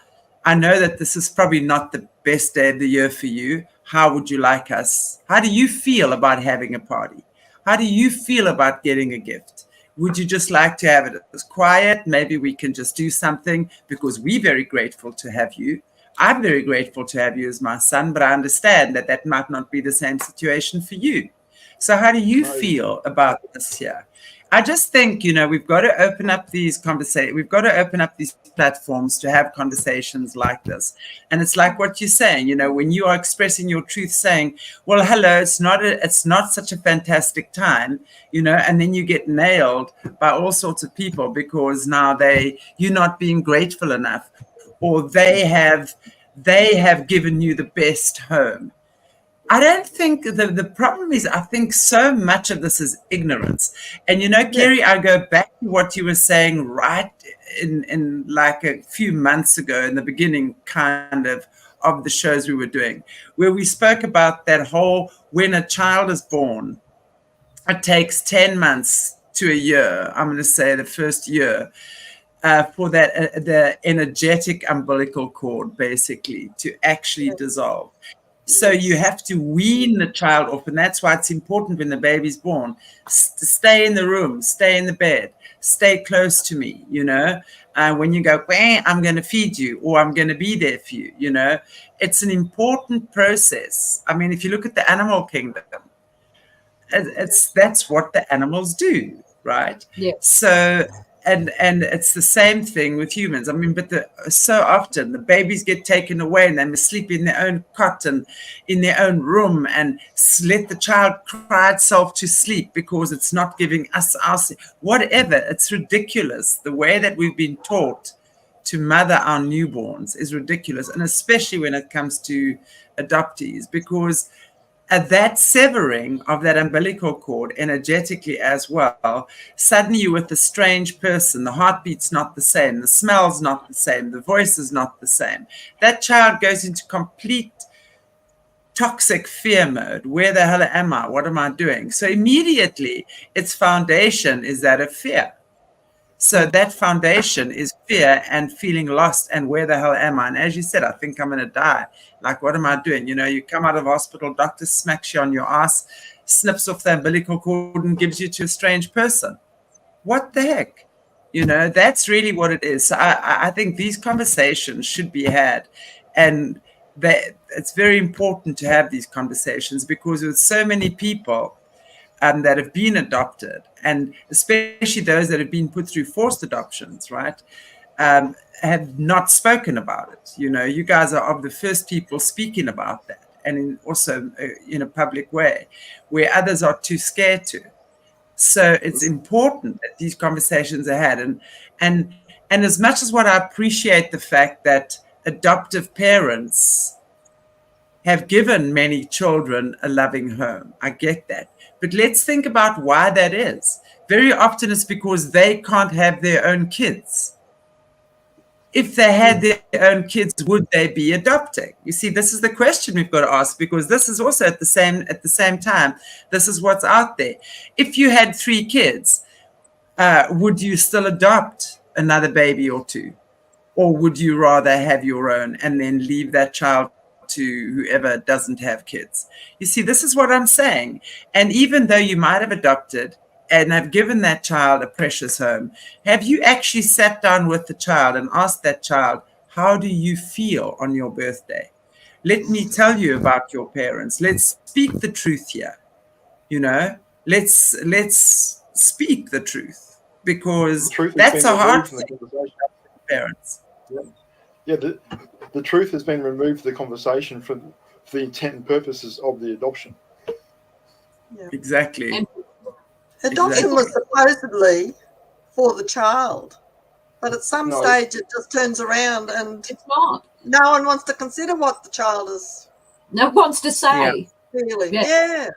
I know that this is probably not the best day of the year for you. How would you like us? How do you feel about having a party? How do you feel about getting a gift? Would you just like to have it as quiet? Maybe we can just do something because we're very grateful to have you. I'm very grateful to have you as my son, but I understand that might not be the same situation for you. So how do you feel about this here? I just think, you know, we've got to open up these conversations. We've got to open up these platforms to have conversations like this. And it's like what you're saying, you know, when you are expressing your truth, saying, well, hello, it's not such a fantastic time, you know, and then you get nailed by all sorts of people because now you're not being grateful enough. Or they have given you the best home. I don't think the problem is, I think so much of this is ignorance. And, you know, Kerri, I go back to what you were saying right in like a few months ago in the beginning kind of the shows we were doing, where we spoke about that whole when a child is born, it takes 10 months to a year. I'm going to say the first year. For that, the energetic umbilical cord, basically, to actually dissolve. So you have to wean the child off. And that's why it's important when the baby's born, to stay in the room, stay in the bed, stay close to me, you know. When you go, I'm going to feed you or I'm going to be there for you, you know. It's an important process. I mean, if you look at the animal kingdom, that's what the animals do, right? Yeah. So... And it's the same thing with humans. I mean, but so often the babies get taken away and they must sleep in their own cot and in their own room and let the child cry itself to sleep because it's not giving us our whatever. It's ridiculous. The way that we've been taught to mother our newborns is ridiculous. And especially when it comes to adoptees, because at that severing of that umbilical cord energetically as well, suddenly you're with a strange person. The heartbeat's not the same. The smell's not the same. The voice is not the same. That child goes into complete toxic fear mode. Where the hell am I? What am I doing? So immediately its foundation is that of fear. So that foundation is fear and feeling lost and where the hell am I? And as you said, I think I'm going to die. Like, what am I doing? You know, you come out of hospital, doctor smacks you on your ass, snips off the umbilical cord and gives you to a strange person. What the heck? You know, that's really what it is. So I think these conversations should be had. And it's very important to have these conversations because with so many people that have been adopted, and especially those that have been put through forced adoptions, right, have not spoken about it. You know, you guys are of the first people speaking about that, and also in a public way, where others are too scared to. So it's important that these conversations are had. And as much as what I appreciate the fact that adoptive parents have given many children a loving home, I get that. But let's think about why that is. Very often it's because they can't have their own kids. If they had their own kids, would they be adopting? You see, this is the question we've got to ask, because this is also at the same time, this is what's out there. If you had 3 kids, would you still adopt another baby or 2? Or would you rather have your own and then leave that child to whoever doesn't have kids? You see, this is what I'm saying. And even though you might have adopted and have given that child a precious home, have you actually sat down with the child and asked that child, how do you feel on your birthday? Let me tell you about your parents. Let's speak the truth here. You know, let's speak the truth, because The truth has that's been a hard removed from the thing conversation. for parents. Yeah, the truth has been removed from the conversation for the intent and purposes of the adoption. Exactly. And Adoption was supposedly for the child, but at some No. stage it just turns around and it's not. no one wants to consider what the child is No one wants to say. feeling. Yeah. Yeah.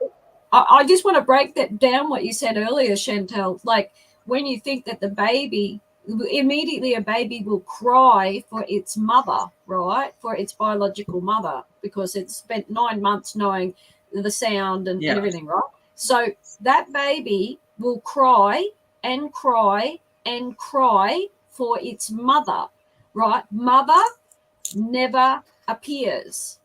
I just want to break that down, what you said earlier, Chantelle. Like, when you think that the baby, immediately a baby will cry for its mother, right? For its biological mother, because it's spent 9 months knowing the sound and everything, right? So that baby will cry and cry and cry for its mother, right? Mother never appears.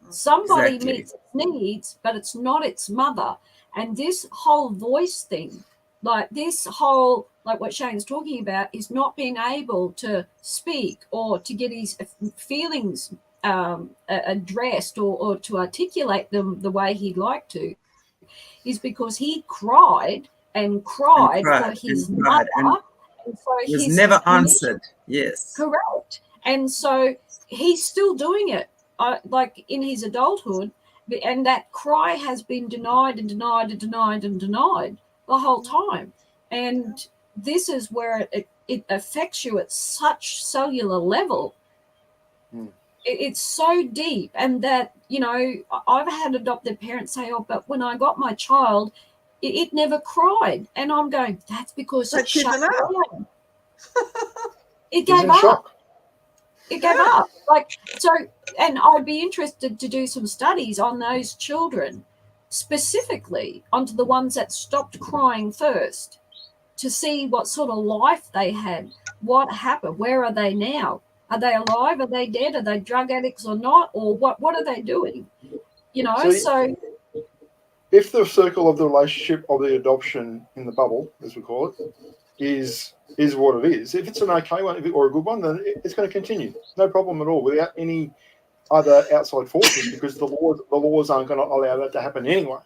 Somebody meets its needs, but it's not its mother. And this whole voice thing, like this whole, like what Shane's talking about, is not being able to speak or to get his feelings addressed or to articulate them the way he'd like to, is because he cried and cried for his mother. And so was never answered. Yes. Correct. And so he's still doing it, like in his adulthood, and that cry has been denied and denied and denied and denied the whole time. And this is where it affects you at such cellular level. It's so deep. And that, you know, I've had adopted parents say, oh, but when I got my child, it never cried. And I'm going, that's because it shut down. It gave up. It gave up. Like, so, and I'd be interested to do some studies on those children, specifically onto the ones that stopped crying first, to see what sort of life they had, what happened, where are they now? Are they alive? Are they dead? Are they drug addicts or not? Or what are they doing? You know, so if the circle of the relationship of the adoption in the bubble, as we call it, is what it is, if it's an okay one or a good one, then it's going to continue. No problem at all, without any other outside forces, because the laws aren't going to allow that to happen anyway.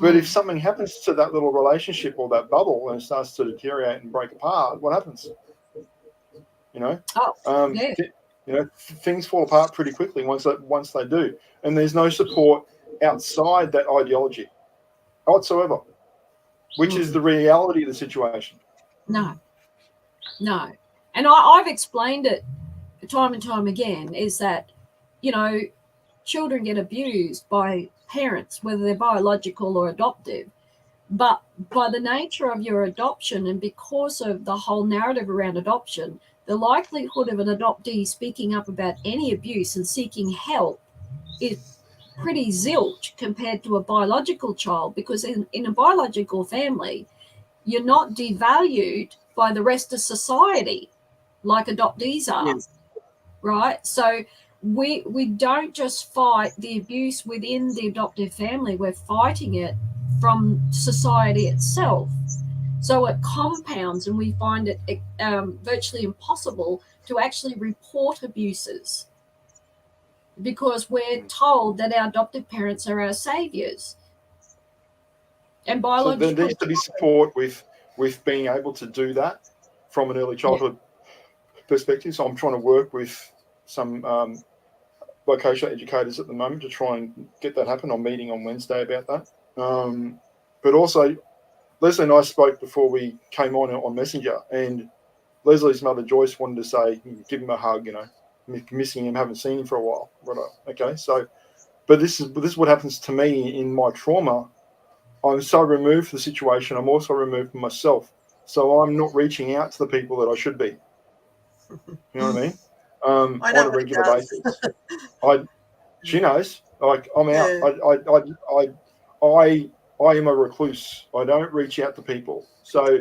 But if something happens to that little relationship or that bubble and it starts to deteriorate and break apart, what happens? You know, you know, things fall apart pretty quickly once they do, and there's no support outside that ideology whatsoever, which is the reality of the situation. No. And I've explained it time and time again, is that, you know, children get abused by parents, whether they're biological or adoptive. But by the nature of your adoption, and because of the whole narrative around adoption, the likelihood of an adoptee speaking up about any abuse and seeking help is pretty zilch compared to a biological child, because in a biological family, you're not devalued by the rest of society like adoptees are, right? So we don't just fight the abuse within the adoptive family, we're fighting it from society itself. So it compounds, and we find it virtually impossible to actually report abuses, because we're told that our adoptive parents are our saviors. And biological. So there needs to be support with being able to do that from an early childhood perspective. So I'm trying to work with some vocational educators at the moment to try and get that happen. I'm meeting on Wednesday about that. But also, Lesley and I spoke before we came on Messenger, and Lesley's mother Joyce wanted to say, give him a hug, you know, missing him, haven't seen him for a while. Okay, so, but this is what happens to me in my trauma. I'm so removed from the situation. I'm also removed from myself. So I'm not reaching out to the people that I should be. You know what I mean? On a regular basis. She knows. Like, I'm out. I am a recluse. I don't reach out to people. So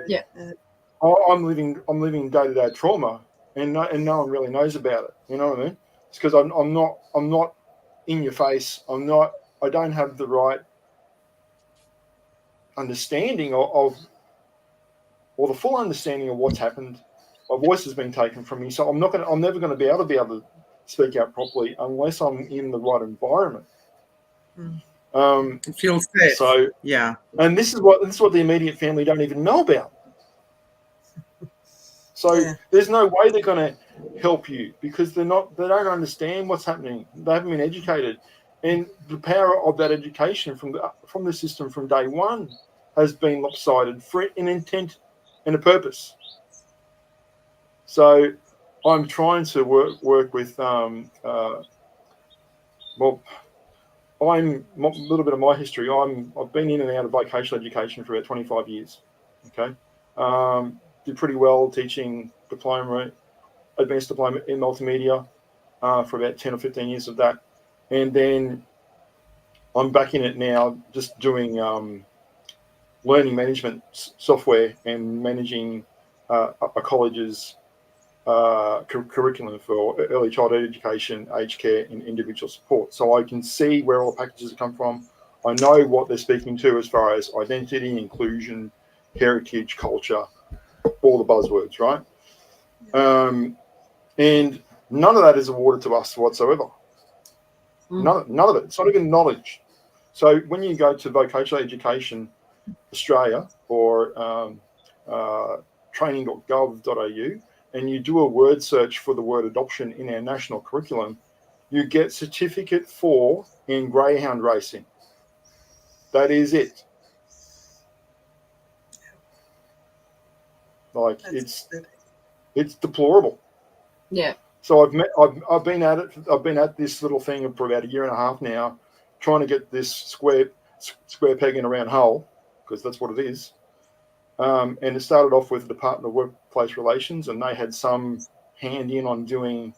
I'm living day-to-day trauma and no one really knows about it. You know what I mean? It's because I'm not in your face. I don't have the right understanding of or the full understanding of what's happened. My voice has been taken from me, so I'm never going to be able to speak out properly unless I'm in the right environment. It feels safe. So yeah, and this is what the immediate family don't even know about. So there's no way they're going to help you because they don't understand what's happening. They haven't been educated, and the power of that education from the system from day one has been lopsided for an intent and a purpose. So I'm trying to work with I'm a little bit of my history. I've been in and out of vocational education for about 25 years. Okay, did pretty well teaching advanced diploma in multimedia for about 10 or 15 years of that, and then I'm back in it now, just doing learning management software and managing a college's curriculum for early childhood education, aged care, and individual support. So I can see where all the packages come from. I know what they're speaking to as far as identity, inclusion, heritage, culture, all the buzzwords, right? And none of that is awarded to us whatsoever. None of it. It's not even knowledge. So when you go to Vocational Education Australia or training.gov.au and you do a word search for the word adoption in our national curriculum, you get certificate 4 in greyhound racing. That is it. Like it's deplorable. Yeah. So I've been at it. I've been at this little thing for about a year and a half now, trying to get this square peg in a round hole, because that's what it is. And it started off with the Department of Workplace Relations, and they had some hand in on doing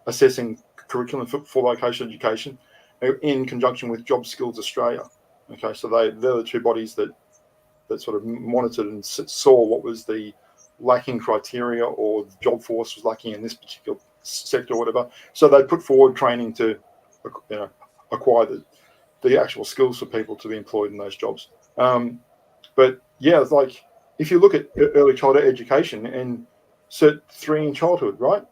assessing curriculum for vocational education in conjunction with Job Skills Australia. Okay, so they're the two bodies that sort of monitored and saw what was the lacking criteria or the job force was lacking in this particular sector or whatever. So they put forward training to acquire the actual skills for people to be employed in those jobs. But yeah, it's like if you look at early childhood education and Cert 3 in childhood, right?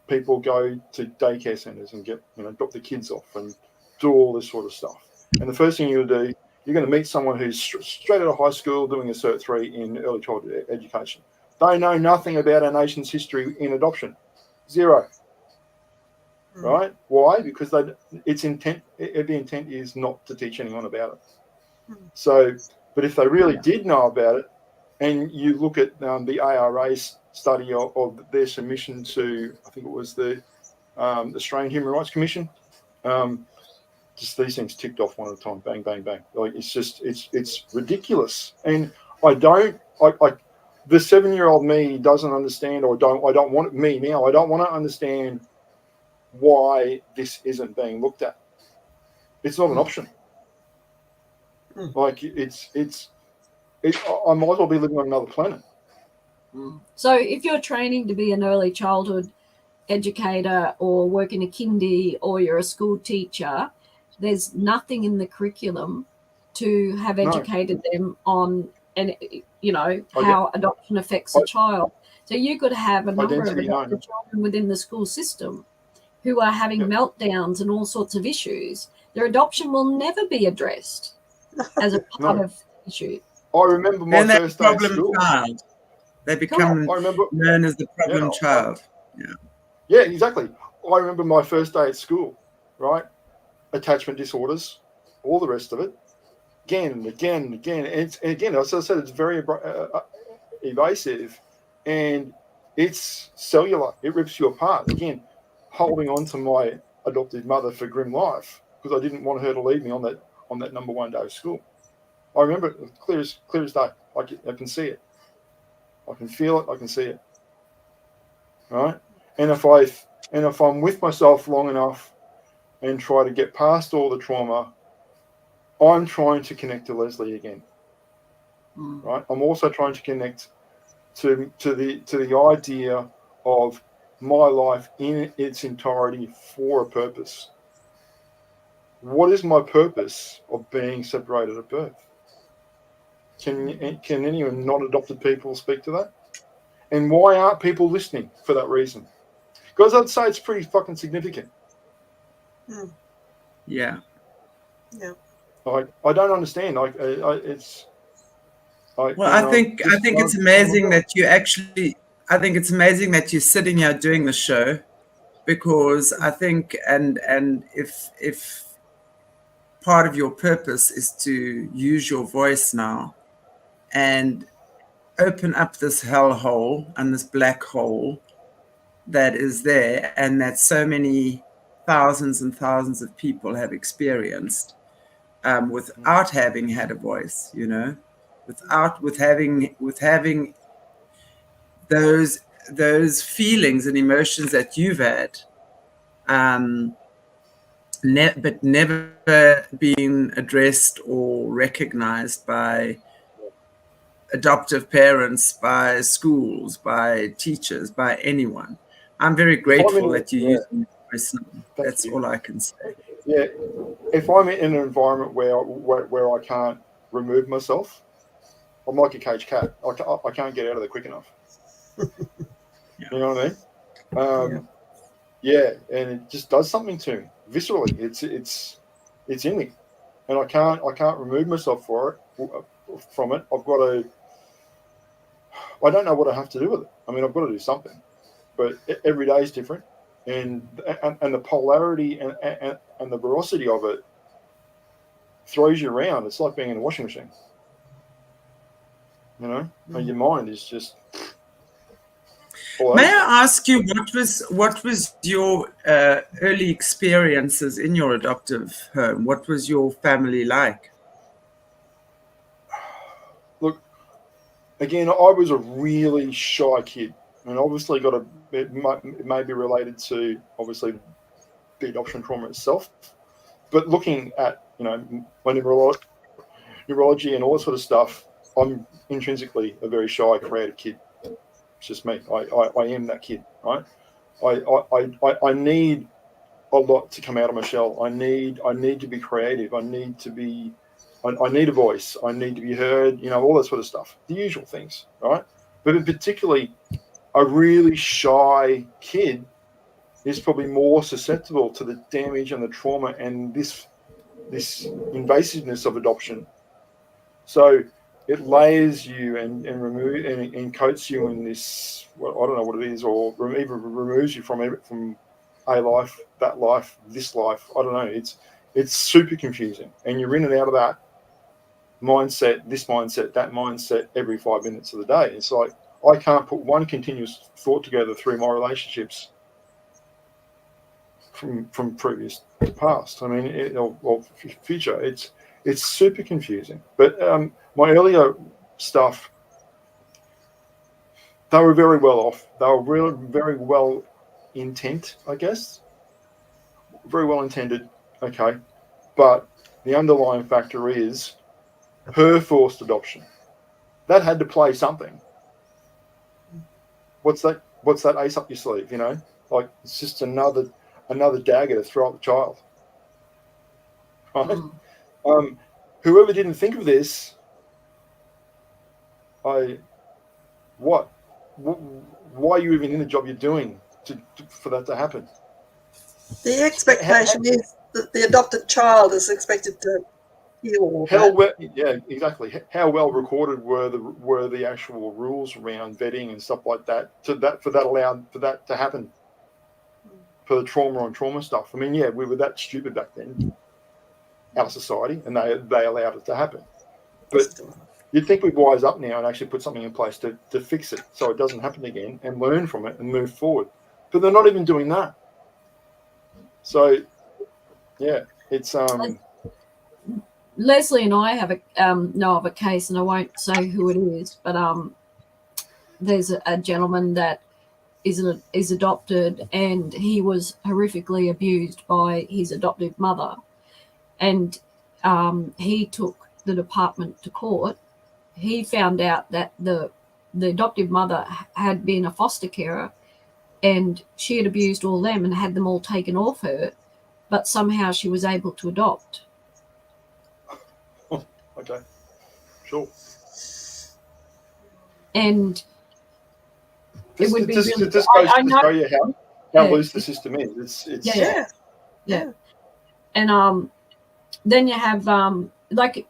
People go to daycare centres and drop the kids off and do all this sort of stuff. And the first thing you'll do, you're going to meet someone who's straight out of high school doing a Cert 3 in early childhood education. They know nothing about our nation's history in adoption. Zero. Right? Why? Because the intent is not to teach anyone about it. So, but if they really did know about it, and you look at the ARA's study of their submission to, I think it was the Australian Human Rights Commission, just these things ticked off one at a time, bang, bang, bang. Like it's ridiculous. And the 7-year-old me doesn't understand, or I don't want to understand why this isn't being looked at. It's not an option. Like I might as well be living on another planet. So if you're training to be an early childhood educator or work in a kindy or you're a school teacher, there's nothing in the curriculum to have educated them on how adoption affects a child. So you could have a number of adopted children within the school system who are having meltdowns and all sorts of issues. Their adoption will never be addressed as a part of the issue. I remember my first day at school. Child. They become known as the problem child. Yeah, exactly. I remember my first day at school, right? Attachment disorders, all the rest of it. Again and again and again. And again, as I said, it's very evasive and it's cellular. It rips you apart. Again, holding on to my adopted mother for grim life because I didn't want her to leave me on that number one day of school. I remember it clear as day. I can see it. I can feel it. I can see it. Right? And if I'm with myself long enough and try to get past all the trauma, I'm trying to connect to Lesley again. Right? I'm also trying to connect to the idea of my life in its entirety for a purpose. What is my purpose of being separated at birth? Can any non-adopted people speak to that? And why aren't people listening for that reason? Because I'd say it's pretty fucking significant. Yeah. Yeah. I don't understand. It's. I think it's amazing that you actually. I think it's amazing that you're sitting here doing the show, because I think and if part of your purpose is to use your voice now and open up this hellhole and this black hole that is there, and that so many thousands and thousands of people have experienced without having had a voice, you know, with having those feelings and emotions that you've had, but never been addressed or recognized by adoptive parents, by schools, by teachers, by anyone. I'm very grateful that you're using it personally. That's all I can say. Yeah, if I'm in an environment where I can't remove myself, I'm like a caged cat. I can't get out of there quick enough. Yeah. You know what I mean? Yeah, and it just does something to me viscerally. It's in me, and I can't remove myself from it. I've got to. I don't know what I have to do with it. I mean, I've got to do something, but every day is different, and the polarity and the veracity of it throws you around. It's like being in a washing machine. You know, and your mind is just. May I ask you, what was your early experiences in your adoptive home? What was your family like? Look, again, I was a really shy kid, and obviously it may be related to obviously the adoption trauma itself. But looking at my neurology and all that sort of stuff, I'm intrinsically a very shy, creative kid. It's just me. I am that kid, right? I need a lot to come out of my shell. I need to be creative. I need a voice. I need to be heard. All that sort of stuff. The usual things, right? But particularly, a really shy kid is probably more susceptible to the damage and the trauma and this invasiveness of adoption. So it layers you and coats you in this. Well, I don't know what it is, or even removes you from a life, that life, this life. I don't know. It's super confusing, and you're in and out of that mindset, this mindset, that mindset every 5 minutes of the day. It's like I can't put one continuous thought together through my relationships from previous to past. I mean, or future. It's super confusing. But my earlier stuff, they were very well off. They were really very well intent, I guess. Very well intended, okay. But the underlying factor is her forced adoption. That had to play something. What's that ace up your sleeve, Like, it's just another dagger to throw at the child. Right? Whoever didn't think of this, why are you even in the job you're doing for that to happen? The expectation is that the adopted child is expected to heal all that. Yeah, exactly. How well recorded were the actual rules around vetting and stuff like that for that to happen, for the trauma on trauma stuff? I mean, yeah, we were that stupid back then, our society, and they allowed it to happen. But you'd think we'd wise up now and actually put something in place to fix it so it doesn't happen again and learn from it and move forward. But they're not even doing that. So, yeah, it's Lesley and I have know of a case, and I won't say who it is, but there's a gentleman that is adopted, and he was horrifically abused by his adoptive mother, and he took the department to court. He found out that the the adoptive mother had been a foster carer, and she had abused all them and had them all taken off her, but somehow she was able to adopt. Oh, okay, sure. And it would be just, really, just goes I to know, show you how yeah, loose the system is. It's yeah. And then you have like,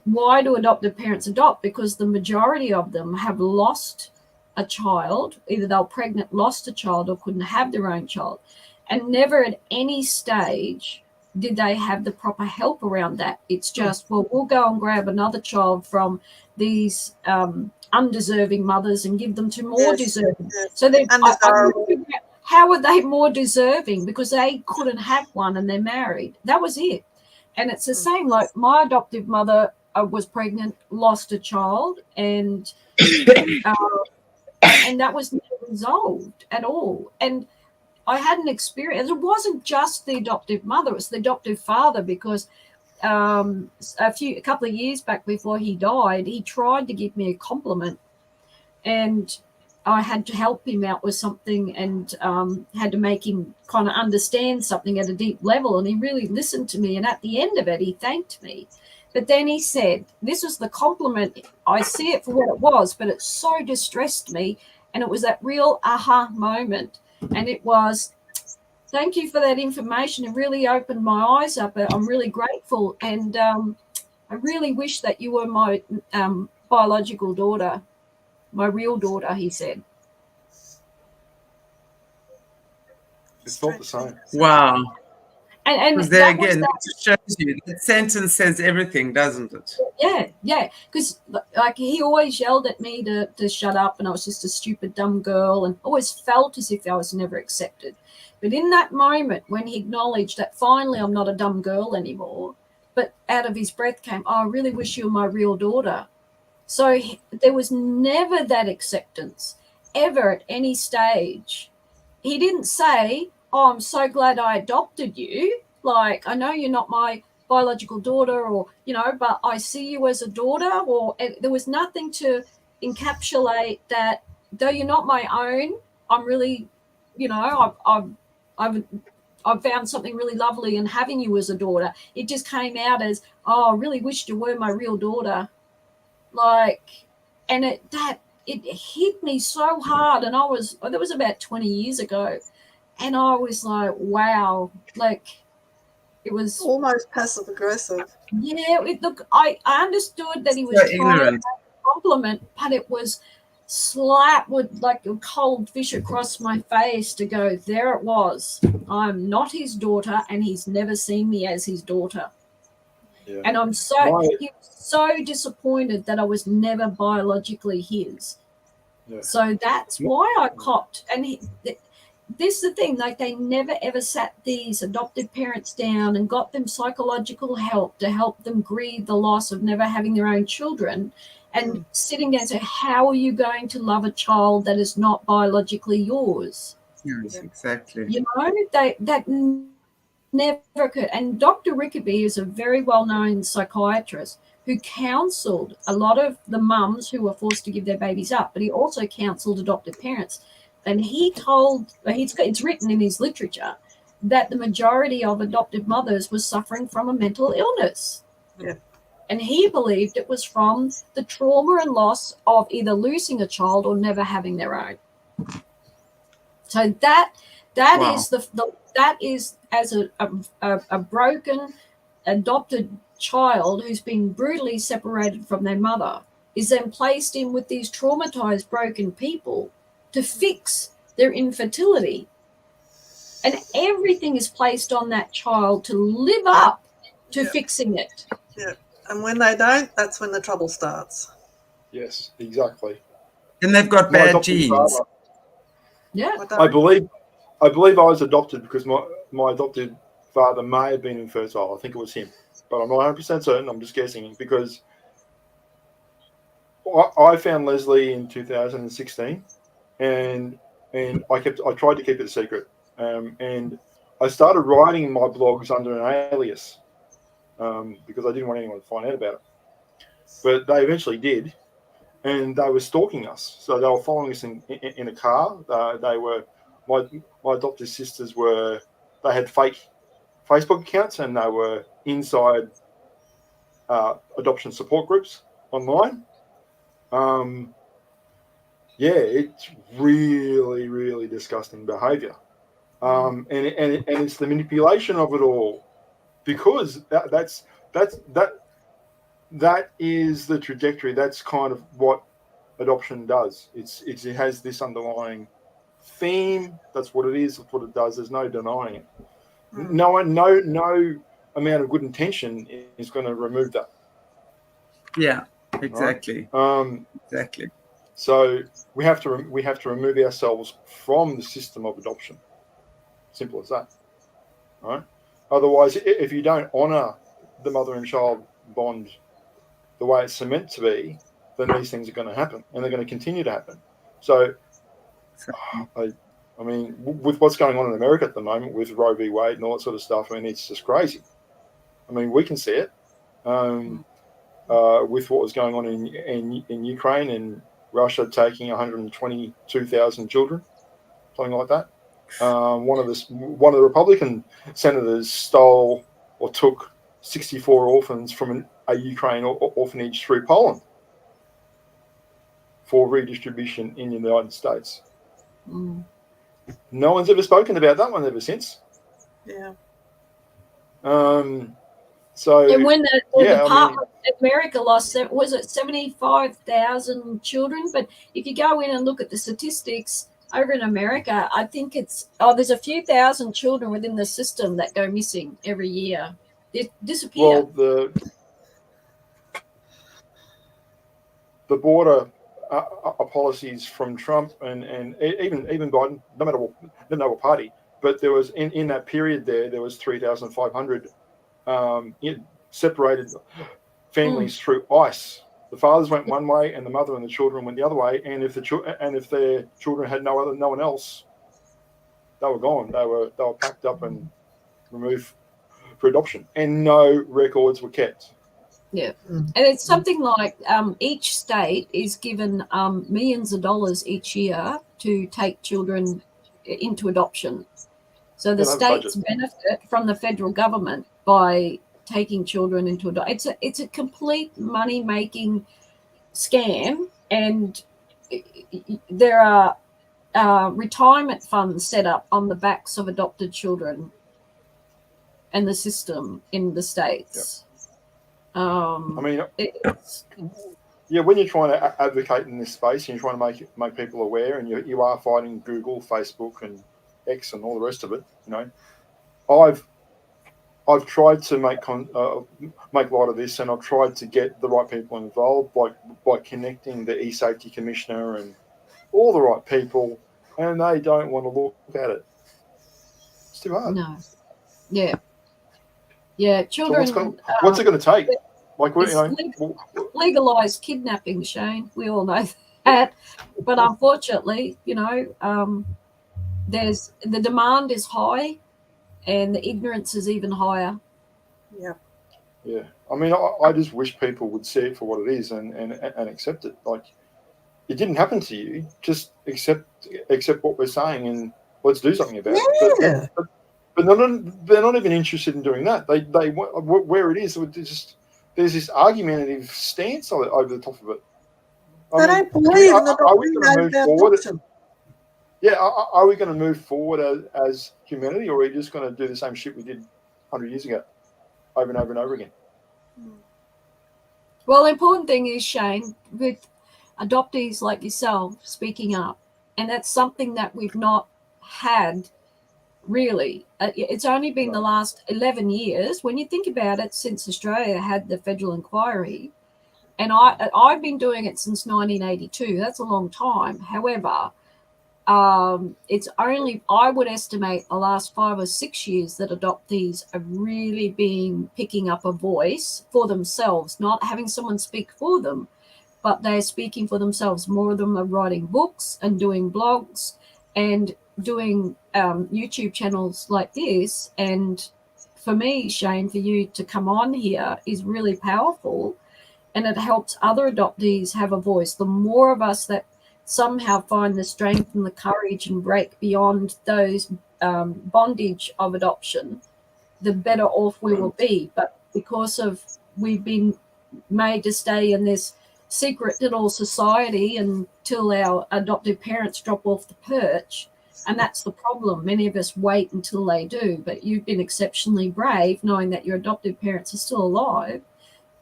why do adoptive parents adopt? Because the majority of them have lost a child. Either they were pregnant, lost a child, or couldn't have their own child. And never at any stage did they have the proper help around that. It's just, well, we'll go and grab another child from these undeserving mothers and give them to more deserving. So they, how are they more deserving? Because they couldn't have one and they're married. That was it. And it's the same, like my adoptive mother was pregnant, lost a child, and that was never resolved at all. And I had an experience. It wasn't just the adoptive mother; it was the adoptive father, because a couple of years back before he died, he tried to give me a compliment, and I had to help him out with something, and had to make him kind of understand something at a deep level. And he really listened to me. And at the end of it, he thanked me. But then he said, this was the compliment. I see it for what it was, but it so distressed me. And it was that real aha moment. And it was, thank you for that information. It really opened my eyes up. I'm really grateful. And I really wish that you were my biological daughter. My real daughter, he said. It's not the same. Wow. And there again, it shows you that sentence says everything, doesn't it? Yeah. Because like he always yelled at me to shut up, and I was just a stupid, dumb girl, and always felt as if I was never accepted. But in that moment, when he acknowledged that finally I'm not a dumb girl anymore, but out of his breath came, oh, I really wish you were my real daughter. So there was never that acceptance, ever at any stage. He didn't say, oh, I'm so glad I adopted you. Like, I know you're not my biological daughter, or, but I see you as a daughter. Or there was nothing to encapsulate that, though you're not my own, I'm really, I've found something really lovely in having you as a daughter. It just came out as, oh, I really wished you were my real daughter. And it hit me so hard. And that was about 20 years ago. And I was like, wow, it was almost passive aggressive. Yeah, I understood that he was trying to make a compliment, but it was slap with like a cold fish across my face to go, there it was. I'm not his daughter, and he's never seen me as his daughter. Yeah. And he was so disappointed that I was never biologically his. Yeah. So that's why I copped. And this is the thing, like they never ever sat these adoptive parents down and got them psychological help to help them grieve the loss of never having their own children, and sitting down and say, how are you going to love a child that is not biologically yours? Yes, exactly. That never occurred. And Dr. Rickaby is a very well-known psychiatrist who counseled a lot of the mums who were forced to give their babies up, but he also counseled adoptive parents. And he told, it's written in his literature, that the majority of adoptive mothers was suffering from a mental illness. Yeah. And he believed it was from the trauma and loss of either losing a child or never having their own. So that is that is as a broken adopted child who's been brutally separated from their mother is then placed in with these traumatized, broken people to fix their infertility. And everything is placed on that child to live up to fixing it. Yeah. And when they don't, that's when the trouble starts. Yes, exactly. And they've got bad genes. Yeah. I believe I was adopted because my adopted father may have been infertile. I think it was him. But I'm not 100% certain. I'm just guessing, because I found Lesley in 2016, and I tried to keep it a secret, and I started writing my blogs under an alias because I didn't want anyone to find out about it. But they eventually did, and they were stalking us. So they were following us in a car. They were my adopted sisters were. They had fake Facebook accounts, and they were inside adoption support groups online. Yeah, it's really, really disgusting behaviour, and it's the manipulation of it all, because that is the trajectory. That's kind of what adoption does. It has this underlying theme. That's what it is. That's what it does. There's no denying it. No amount of good intention is going to remove that. Yeah, exactly. Right? Exactly. So we have to remove ourselves from the system of adoption. Simple as that. Right? Otherwise, if you don't honour the mother and child bond the way it's meant to be, then these things are going to happen, and they're going to continue to happen. So, I mean, with what's going on in America at the moment with Roe v. Wade and all that sort of stuff, I mean, it's just crazy. I mean, we can see it with what was going on in Ukraine and Russia taking 122,000 children, something like that. One of the Republican senators stole or took 64 orphans from a Ukraine orphanage through Poland for redistribution in the United States. No one's ever spoken about that one ever since. Yeah. So, and when the Department of America lost, was it 75,000 children? But if you go in and look at the statistics over in America, I think there's a few thousand children within the system that go missing every year. They disappear. Well, the border policies from Trump and even Biden, no matter what party, but there was in that period there was 3,500 separated families through ICE. The fathers went one way, and the mother and the children went the other way. And if their children had no one else, they were gone. They were packed up and removed for adoption, and no records were kept. Yeah, and it's something like each state is given millions of dollars each year to take children into adoption. So the states benefit from the federal government by taking children into adoption. It's a complete money-making scam, and there are retirement funds set up on the backs of adopted children and the system in the states. Yep. I mean, when you're trying to advocate in this space and you're trying to make people aware, and you are fighting Google, Facebook, and X, and all the rest of it, you know, I've tried to make light of this, and I've tried to get the right people involved by connecting the e-safety commissioner and all the right people, and they don't want to look at it. It's too hard. No. Yeah. Children. So what's it going to take? Like, legalized kidnapping, Shane. We all know that, but unfortunately, you know, there's the demand is high, and the ignorance is even higher. Yeah. Yeah. I mean, I just wish people would see it for what it is and accept it. Like, it didn't happen to you. Just accept what we're saying and let's do something about it. Yeah. But they're not even interested in doing that. They where it is, there's this argumentative stance over the top of it. They don't believe in the doctrine. Yeah, are we going to move forward as humanity, or are we just going to do the same shit we did 100 years ago, over and over and over again? Well, the important thing is, Shane, with adoptees like yourself speaking up, and that's something that we've not had really. It's only been the last 11 years, when you think about it, since Australia had the federal inquiry, and I've been doing it since 1982. That's a long time. However, it's only, I would estimate, the last 5 or 6 years that adoptees are really picking up a voice for themselves, not having someone speak for them, but they're speaking for themselves. More of them are writing books and doing blogs and doing YouTube channels like this. And for me, Shane, for you to come on here is really powerful. and it helps other adoptees have a voice. The more of us that somehow find the strength and the courage and break beyond those bondage of adoption, the better off we will be. But because of we've been made to stay in this secret little society until our adoptive parents drop off the perch, and that's the problem. Many of us wait until they do, but you've been exceptionally brave knowing that your adoptive parents are still alive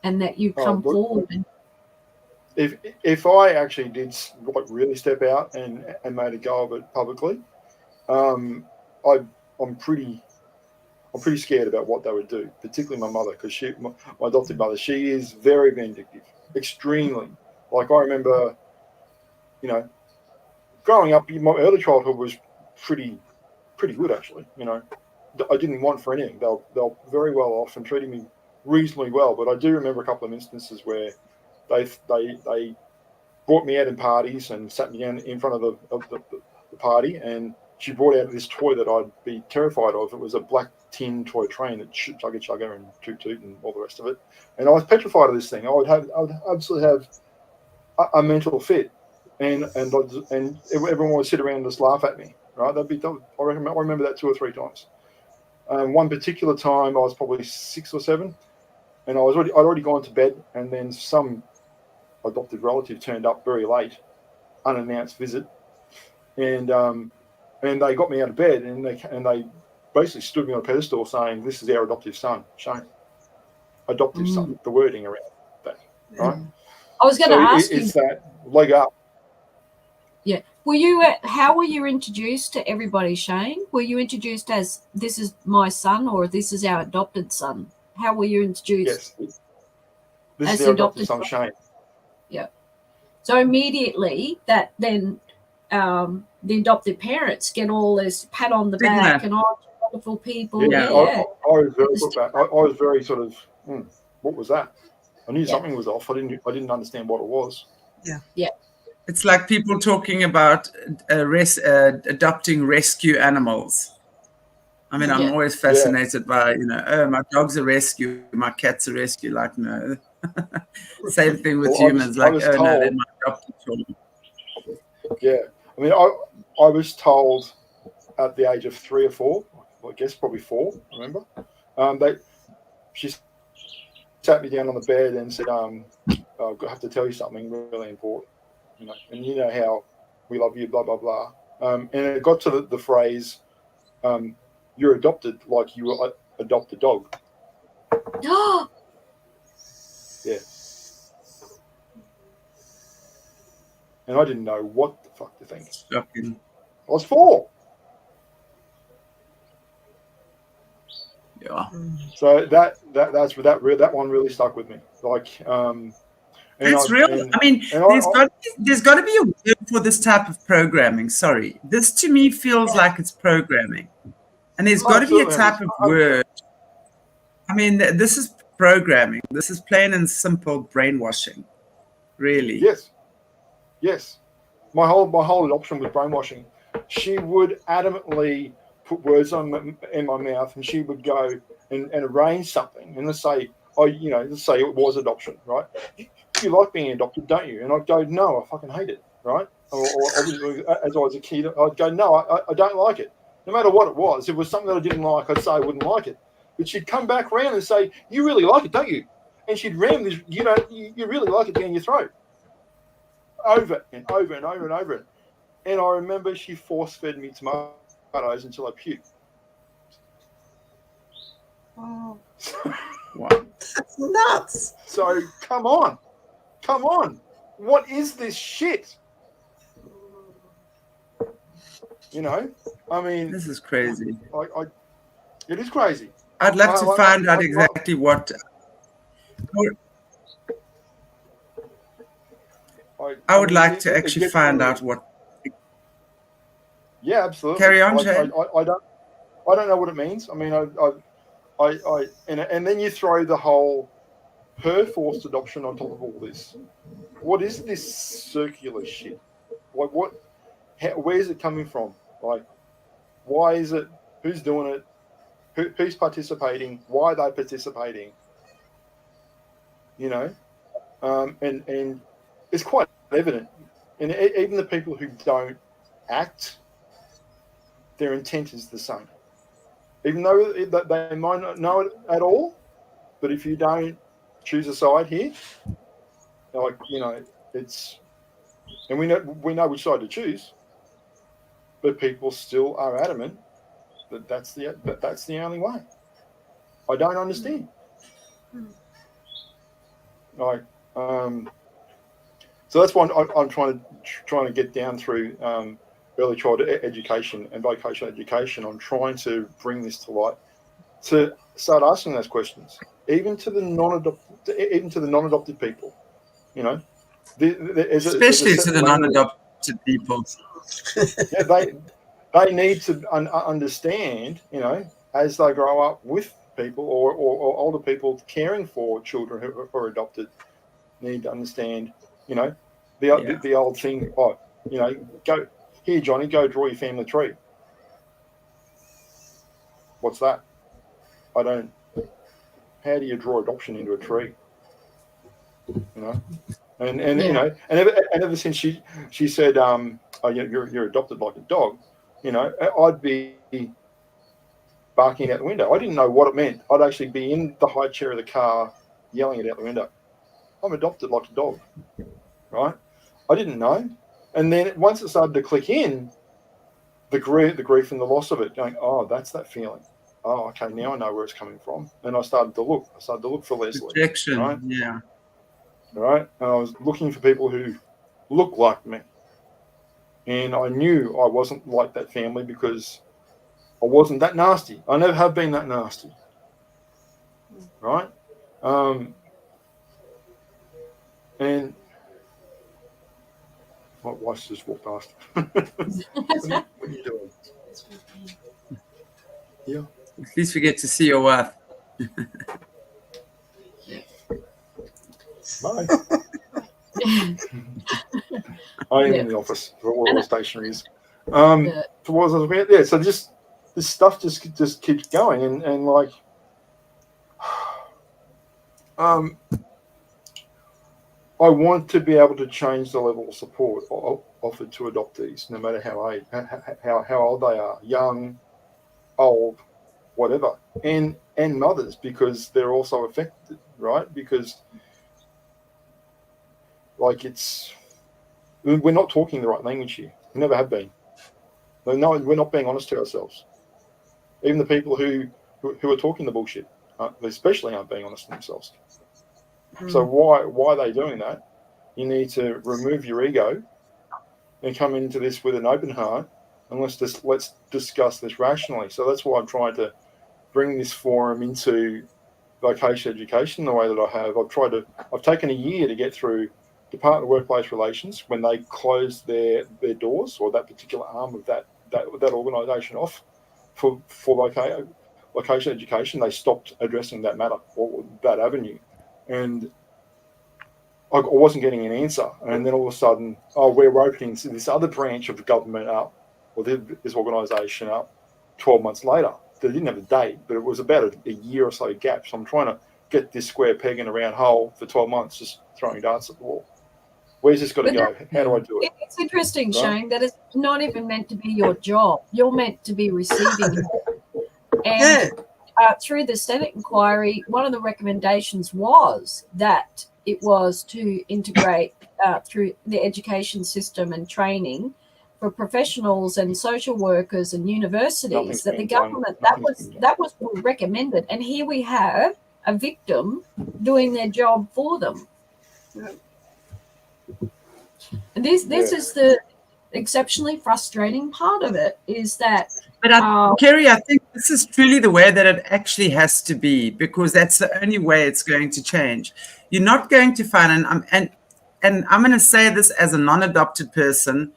and that you've come forward. And if I actually did like really step out and made a go of it publicly, I'm pretty scared about what they would do, particularly my mother, because my adopted mother, she is very vindictive, extremely. Like I remember, you know, growing up, my early childhood was pretty good actually. You know, I didn't want for anything. They were very well off and treated me reasonably well. But I do remember a couple of instances where they brought me out in parties and sat me down in front of the party, and she brought out this toy that I'd be terrified of. It was a black tin toy train that chugga chugga and toot toot and all the rest of it. And I was petrified of this thing. I would absolutely have a mental fit, and everyone would sit around and just laugh at me. Right? I remember that 2 or 3 times. One particular time, I was probably 6 or 7, and I'd already gone to bed, and then some adoptive relative turned up very late, unannounced visit, and they got me out of bed, and they basically stood me on a pedestal saying, "This is our adoptive son, Shane." Adoptive son, the wording around that, right? I was going to ask you. It's that leg up. Yeah. How were you introduced to everybody, Shane? Were you introduced as, "This is my son," or "This is our adopted son"? How were you introduced? Yes. This is our adopted son, Shane. Yeah. So immediately that then the adopted parents get all this pat on the back and wonderful people. Yeah. I was very put back. I was very sort of, what was that? I knew something was off. I didn't understand what it was. Yeah. Yeah. It's like people talking about adopting rescue animals. I mean, I'm always fascinated by, you know, oh, my dog's a rescue, my cat's a rescue. Like, no. Same thing with humans. No, they're my adopted children. Yeah. I mean, I was told at the age of 3 or 4, I guess probably 4, I remember, she sat me down on the bed and said, I have to tell you something really important, you know, and you know how we love you, blah, blah, blah. And it got to the phrase, you're adopted like you adopt a dog. Yeah. And I didn't know what the fuck to think. Shocking. I was 4. Yeah. So that one really stuck with me. Like, it's real. There's got to be a word for this type of programming. Sorry, this to me feels like it's programming, and there's got to be a type of word. I mean, this is programming. This is plain and simple brainwashing. Really. Yes. My whole adoption was brainwashing. She would adamantly put words in my mouth, and she would go and arrange something, and let's say it was adoption, right? You like being adopted, don't you? And I'd go, no, I fucking hate it, right? Or as I was a kid, I'd go, no, I don't like it. No matter what it was, if it was something that I didn't like, I'd say I wouldn't like it. But she'd come back around and say, you really like it, don't you? And she'd ram this, you really like it down your throat. Over and over and over and over. And I remember she force-fed me tomatoes until I puked. Oh. Wow. That's nuts. So, come on. What is this shit? You know? I mean... This is crazy. It is crazy. I'd love to find out exactly what... I would like to actually find out what... Yeah, absolutely. Carry on, Shane. I don't know what it means. I mean, and then you throw the whole her forced adoption on top of all this. What is this circular shit? Like, where is it coming from? Like, why is it? Who's doing it? Who's participating? Why are they participating? You know, and it's quite evident. And even the people who don't act, their intent is the same. Even though they might not know it at all, but if you don't choose a side here, like, you know, it's, and we know which side to choose, but people still are adamant that that's the only way. I don't understand. Like, so that's why I'm trying to get down through early childhood education and vocational education. I'm trying to bring this to light, to start asking those questions, even to the non-adopted people. You know, especially to the non-adopted people. Yeah, they need to understand. You know, as they grow up with people or older people caring for children who are adopted, need to understand. You know, the old thing. Oh, you know, go here, Johnny. Go draw your family tree. What's that? I don't. How do you draw adoption into a tree? You know, and you know, and ever since she said, oh, you're adopted like a dog. You know, I'd be barking out the window. I didn't know what it meant. I'd actually be in the high chair of the car yelling it out the window. I'm adopted like a dog, right? I didn't know. And then once it started to click in, the grief and the loss of it, going, oh, that's that feeling. Oh, okay, now I know where it's coming from. And I started to look for Lesley. Projection, right? yeah. Right? And I was looking for people who look like me. And I knew I wasn't like that family because I wasn't that nasty. I never have been that nasty. Right? And my wife just walked past. What are you doing? Yeah. At least we get to see your wife. Bye. I am in the office for all the stationaries. So what was I about? Yeah, so just this stuff just keeps going, and like, I want to be able to change the level of support offered to adoptees, no matter how old they are, young, old, whatever, and mothers, because they're also affected, right? Because like we're not talking the right language here. We never have been. No, we're not being honest to ourselves. Even the people who are talking the bullshit, especially aren't being honest to themselves. So why are they doing that? You need to remove your ego and come into this with an open heart, and let's discuss this rationally. So that's why I'm trying to bring this forum into vocation education the way that I have. I've taken a year to get through Department of Workplace Relations when they closed their doors, or that particular arm of that organisation off for vocation education. They stopped addressing that matter or that avenue, and I wasn't getting an answer. And then all of a sudden, we're opening this other branch of the government up, or this organisation up, 12 months later. They didn't have a date, but it was about a year or so gap. So I'm trying to get this square peg in a round hole for 12 months, just throwing darts at the wall. Where's this got to go? How do I do it? It's interesting, right? Shane, that it's not even meant to be your job. You're meant to be receiving it. And through the Senate inquiry, one of the recommendations was that it was to integrate through the education system and training for professionals and social workers and universities, that the government, that was recommended. And here we have a victim doing their job for them. And this is the exceptionally frustrating part of it, is that. But Kerri, I think this is truly the way that it actually has to be, because that's the only way it's going to change. You're not going to find, and I'm going to say this as a non-adopted person,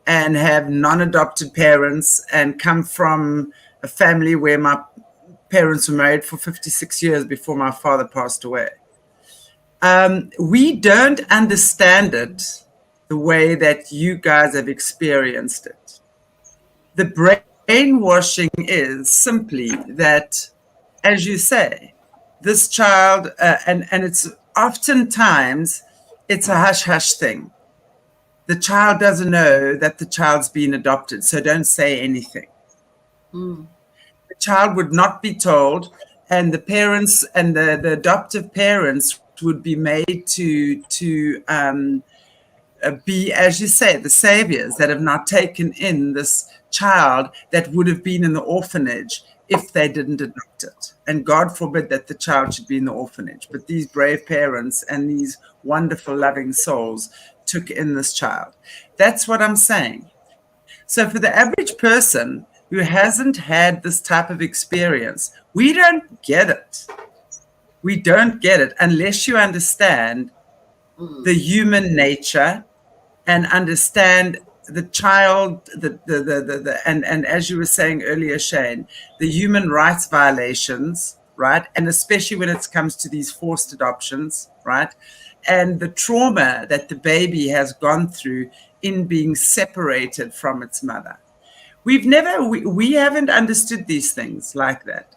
and have non-adopted parents, and come from a family where my parents were married for 56 years before my father passed away. We don't understand it the way that you guys have experienced it. The brainwashing is simply that, as you say, this child, and it's oftentimes it's a hush-hush thing. The child doesn't know that the child's been adopted, so don't say anything. Mm. The child would not be told, and the parents and the adoptive parents would be made to be, as you say, the saviors that have not taken in this child that would have been in the orphanage if they didn't adopt it. And God forbid that the child should be in the orphanage. But these brave parents and these wonderful, loving souls took in this child. That's what I'm saying. So for the average person who hasn't had this type of experience, we don't get it. We don't get it unless you understand the human nature and understand the child, and as you were saying earlier, Shane, the human rights violations, right? And especially when it comes to these forced adoptions, right? And the trauma that the baby has gone through in being separated from its mother. We haven't understood these things like that.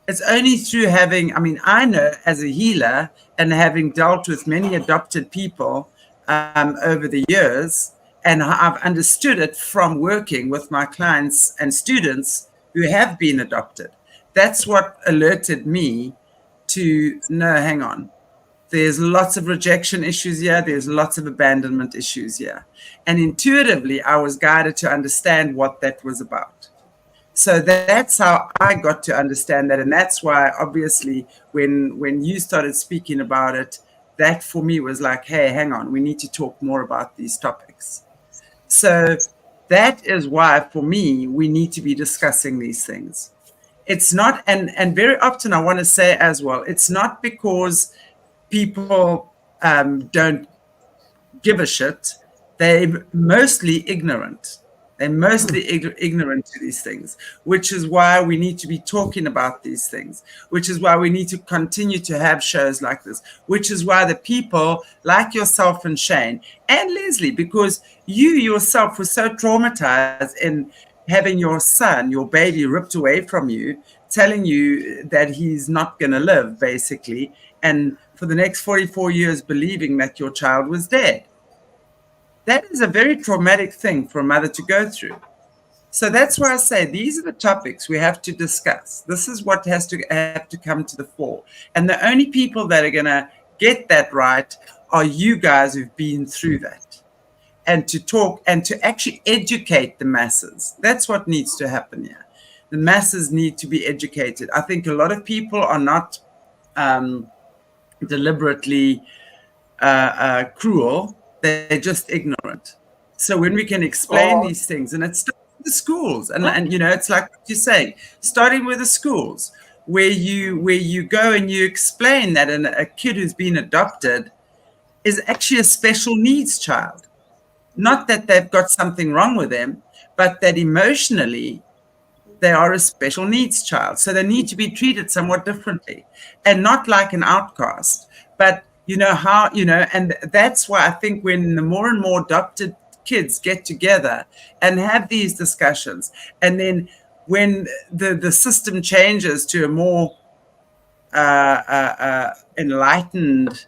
It's only through having, I mean, I know as a healer and having dealt with many adopted people over the years, and I've understood it from working with my clients and students who have been adopted. That's what alerted me to, no, hang on. There's lots of rejection issues here. There's lots of abandonment issues here. And intuitively, I was guided to understand what that was about. So that's how I got to understand that. And that's why, obviously, when you started speaking about it, that for me was like, hey, hang on, we need to talk more about these topics. So that is why, for me, we need to be discussing these things. It's not, and very often I want to say as well, it's not because people don't give a shit. They're mostly ignorant. They're mostly ignorant to these things, which is why we need to be talking about these things, which is why we need to continue to have shows like this, which is why the people like yourself and Shane and Lesley, because you yourself were so traumatized in having your son, your baby, ripped away from you, telling you that he's not going to live, basically, and for the next 44 years believing that your child was dead. That is a very traumatic thing for a mother to go through. So that's why I say these are the topics we have to discuss. This is what has to have to come to the fore. And the only people that are going to get that right are you guys who've been through that. And to talk and to actually educate the masses. That's what needs to happen here. The masses need to be educated. I think a lot of people are not deliberately cruel. They're just ignorant. So when we can explain these things, and it starts with the schools, and you know, it's like what you're saying, starting with the schools, where you go and you explain that a kid who's been adopted is actually a special needs child. Not that they've got something wrong with them, but that emotionally they are a special needs child. So they need to be treated somewhat differently, and not like an outcast, but you know how, you know, and that's why I think when the more and more adopted kids get together and have these discussions, and then when the system changes to a more enlightened,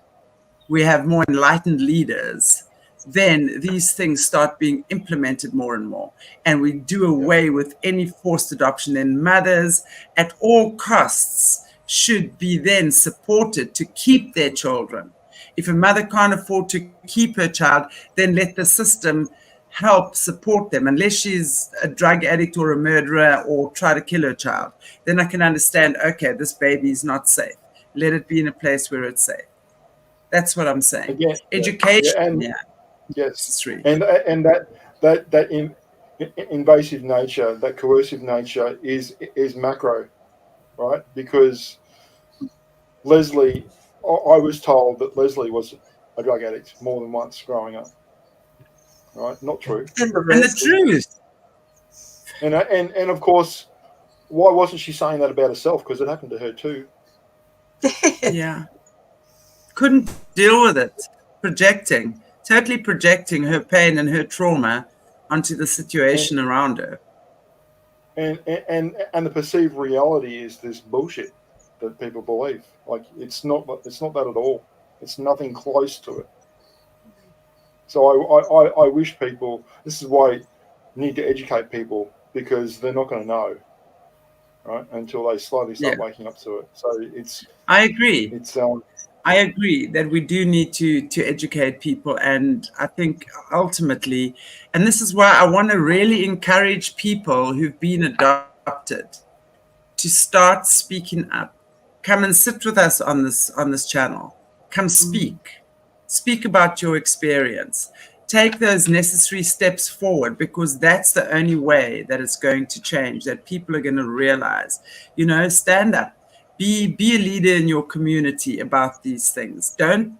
we have more enlightened leaders, then these things start being implemented more and more. And we do away with any forced adoption. Then mothers at all costs should be then supported to keep their children. If a mother can't afford to keep her child, then let the system help support them, unless she's a drug addict or a murderer or try to kill her child. Then I can understand, okay, this baby is not safe. Let it be in a place where it's safe. That's what I'm saying. Again, education, yes, and that invasive nature, that coercive nature is macro, right? Because Lesley, I was told that Lesley was a drug addict more than once growing up. Right? Not true. And the truth. And of course, why wasn't she saying that about herself? Because it happened to her too. Yeah. Couldn't deal with it. Totally projecting her pain and her trauma onto the situation around her. And the perceived reality is this bullshit that people believe. Like it's not that at all. It's nothing close to it. So I wish people, this is why you need to educate people, because they're not going to know, right, until they slowly start waking up to it. So I agree. It's I agree that we do need to educate people, and I think ultimately, and this is why I want to really encourage people who've been adopted to start speaking up. Come and sit with us on this channel. Come speak about your experience. Take those necessary steps forward, because that's the only way that it's going to change, that people are going to realize, stand up. Be a leader in your community about these things. Don't.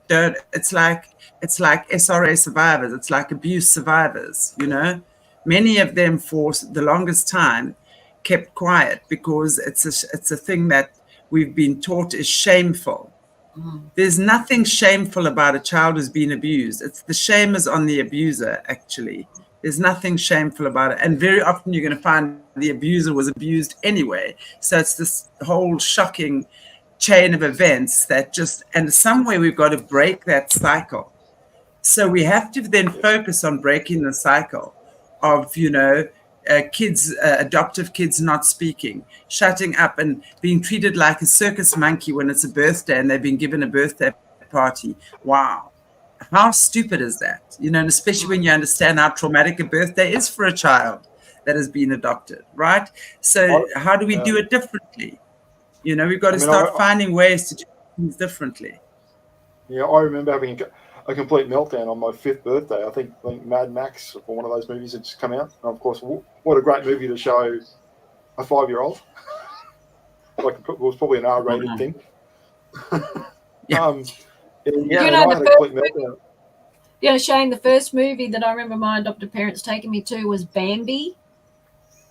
It's like SRA survivors. It's like abuse survivors. Many of them for the longest time kept quiet because it's a thing that we've been taught is shameful. There's nothing shameful about a child who's been abused. It's the shame is on the abuser, actually. There's nothing shameful about it. And very often you're going to find the abuser was abused anyway. So it's this whole shocking chain of events that and some way we've got to break that cycle. So we have to then focus on breaking the cycle of, adoptive kids not speaking, shutting up and being treated like a circus monkey when it's a birthday and they've been given a birthday party. Wow. How stupid is that? And especially when you understand how traumatic a birthday is for a child that has been adopted, right? So how do we do it differently? We've got to start finding ways to do things differently. Yeah, I remember having a complete meltdown on my 5th birthday. I think Mad Max, or one of those movies, had just come out. And of course, what a great movie to show a 5-year-old. It was probably an R-rated thing. Shane, the first movie that I remember my adopted parents taking me to was Bambi.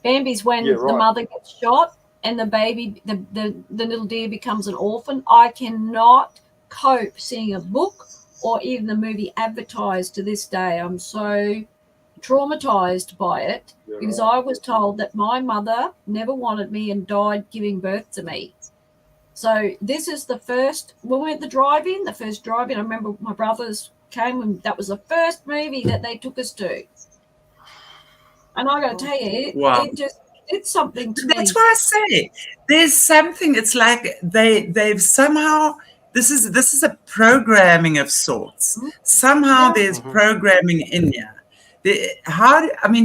Bambi's when the mother gets shot and the baby, the little deer becomes an orphan. I cannot cope seeing a book or even the movie advertised to this day. I'm so traumatized by it because I was told that my mother never wanted me and died giving birth to me. So this is the first, when we went the drive-in, I remember my brothers came and that was the first movie that they took us to. And I got to tell you, it just did something to me. That's why I say there's something, it's like they've somehow, this is a programming of sorts. Somehow there's programming in here.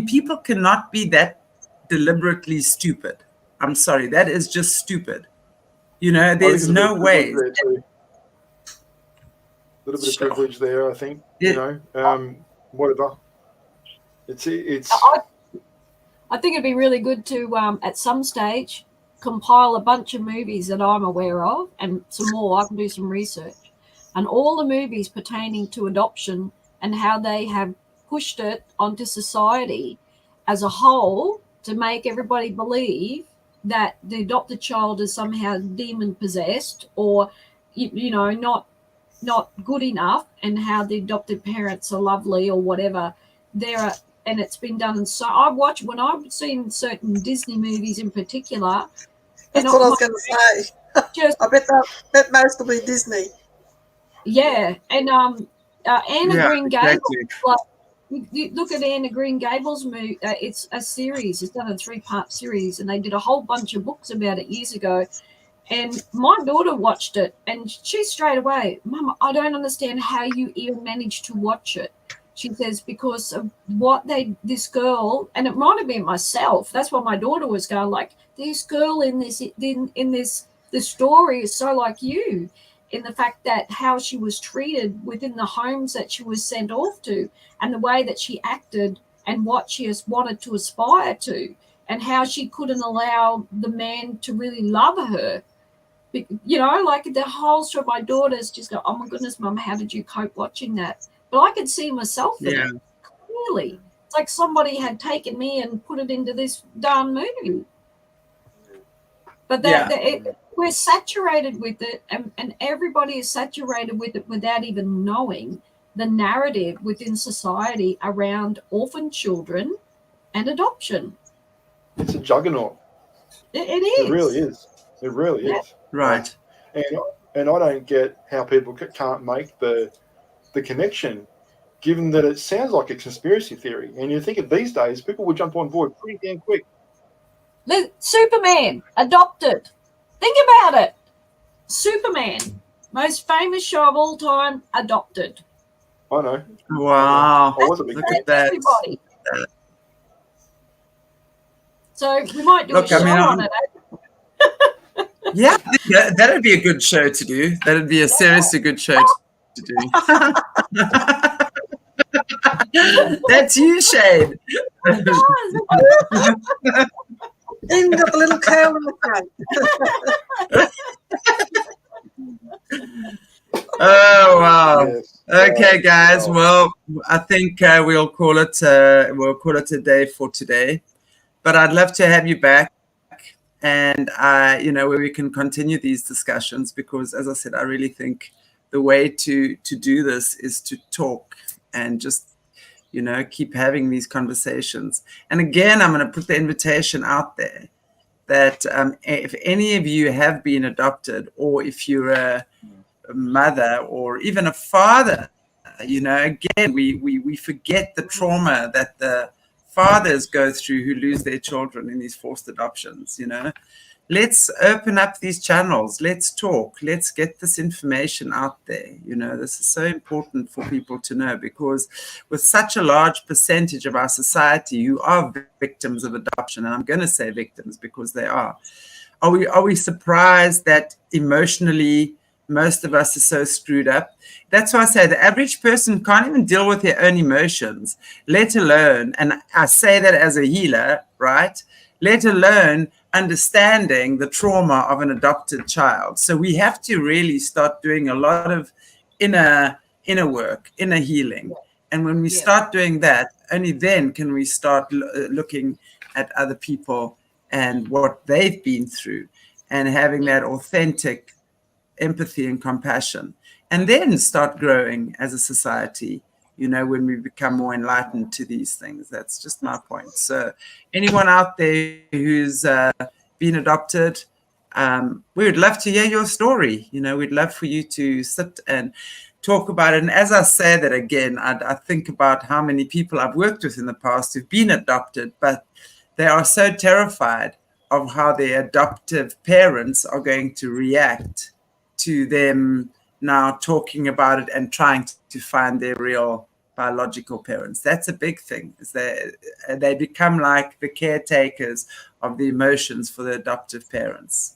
People cannot be that deliberately stupid. I'm sorry, that is just stupid. There's no way. A little bit of privilege there, I think. Whatever. It's. I think it'd be really good to, at some stage, compile a bunch of movies that I'm aware of and some more. I can do some research. And all the movies pertaining to adoption and how they have pushed it onto society as a whole to make everybody believe that the adopted child is somehow demon possessed or, not good enough, and how the adopted parents are lovely or whatever. And it's been done. And so when I've seen certain Disney movies in particular. That's what I was going to say. I bet that most will be Disney. Yeah, and Anna Green Gables. Exactly. You look at Anna Green Gables movie. It's a series. It's done a 3-part series, and they did a whole bunch of books about it years ago. And my daughter watched it, and she straight away, Mama, I don't understand how you even managed to watch it. She says, because of what this girl, and it might have been myself. That's what my daughter was going like, this girl in this story is so like you, in the fact that how she was treated within the homes that she was sent off to, and the way that she acted and what she has wanted to aspire to, and how she couldn't allow the man to really love her. Like the whole story. My daughter's just go, oh my goodness, Mum, how did you cope watching that? But I could see myself in it clearly. It's like somebody had taken me and put it into this darn movie. But we're saturated with it, and everybody is saturated with it without even knowing the narrative within society around orphan children and adoption. It's a juggernaut. It is. It really is. It really is. Right. And I don't get how people can't make the connection, given that it sounds like a conspiracy theory. And you think of these days, people would jump on board pretty damn quick. Superman, adopted. Think about it. Superman, most famous show of all time, adopted. I know. Wow. I was a big Look fan. at that. Everybody. So we might do a show on it. Yeah, that'd be a good show to do. That'd be a seriously good show to do. That's you, Shane. Even got the little curl in the front. Oh wow. Yes. Okay, guys. Well, I think we'll call it a day for today. But I'd love to have you back, and where we can continue these discussions, because, as I said, I really think the way to do this is to talk and just keep having these conversations. And again, I'm going to put the invitation out there that if any of you have been adopted, or if you're a mother or even a father, again, we forget the trauma that the fathers go through who lose their children in these forced adoptions. Let's open up these channels. Let's talk. Let's get this information out there. This is so important for people to know, because with such a large percentage of our society who are victims of adoption, and I'm going to say victims because they are we surprised that emotionally most of us are so screwed up? That's why I say the average person can't even deal with their own emotions, let alone, and I say that as a healer, right? Let alone understanding the trauma of an adopted child. So we have to really start doing a lot of inner work, inner healing. And when we start doing that, only then can we start looking at other people and what they've been through, and having that authentic empathy and compassion, and then start growing as a society, when we become more enlightened to these things. That's just my point. So anyone out there who's been adopted, we would love to hear your story. We'd love for you to sit and talk about it. And as I say that again, I think about how many people I've worked with in the past who've been adopted, but they are so terrified of how their adoptive parents are going to react to them now talking about it and trying to find their real biological parents. That's a big thing, is they become like the caretakers of the emotions for the adoptive parents.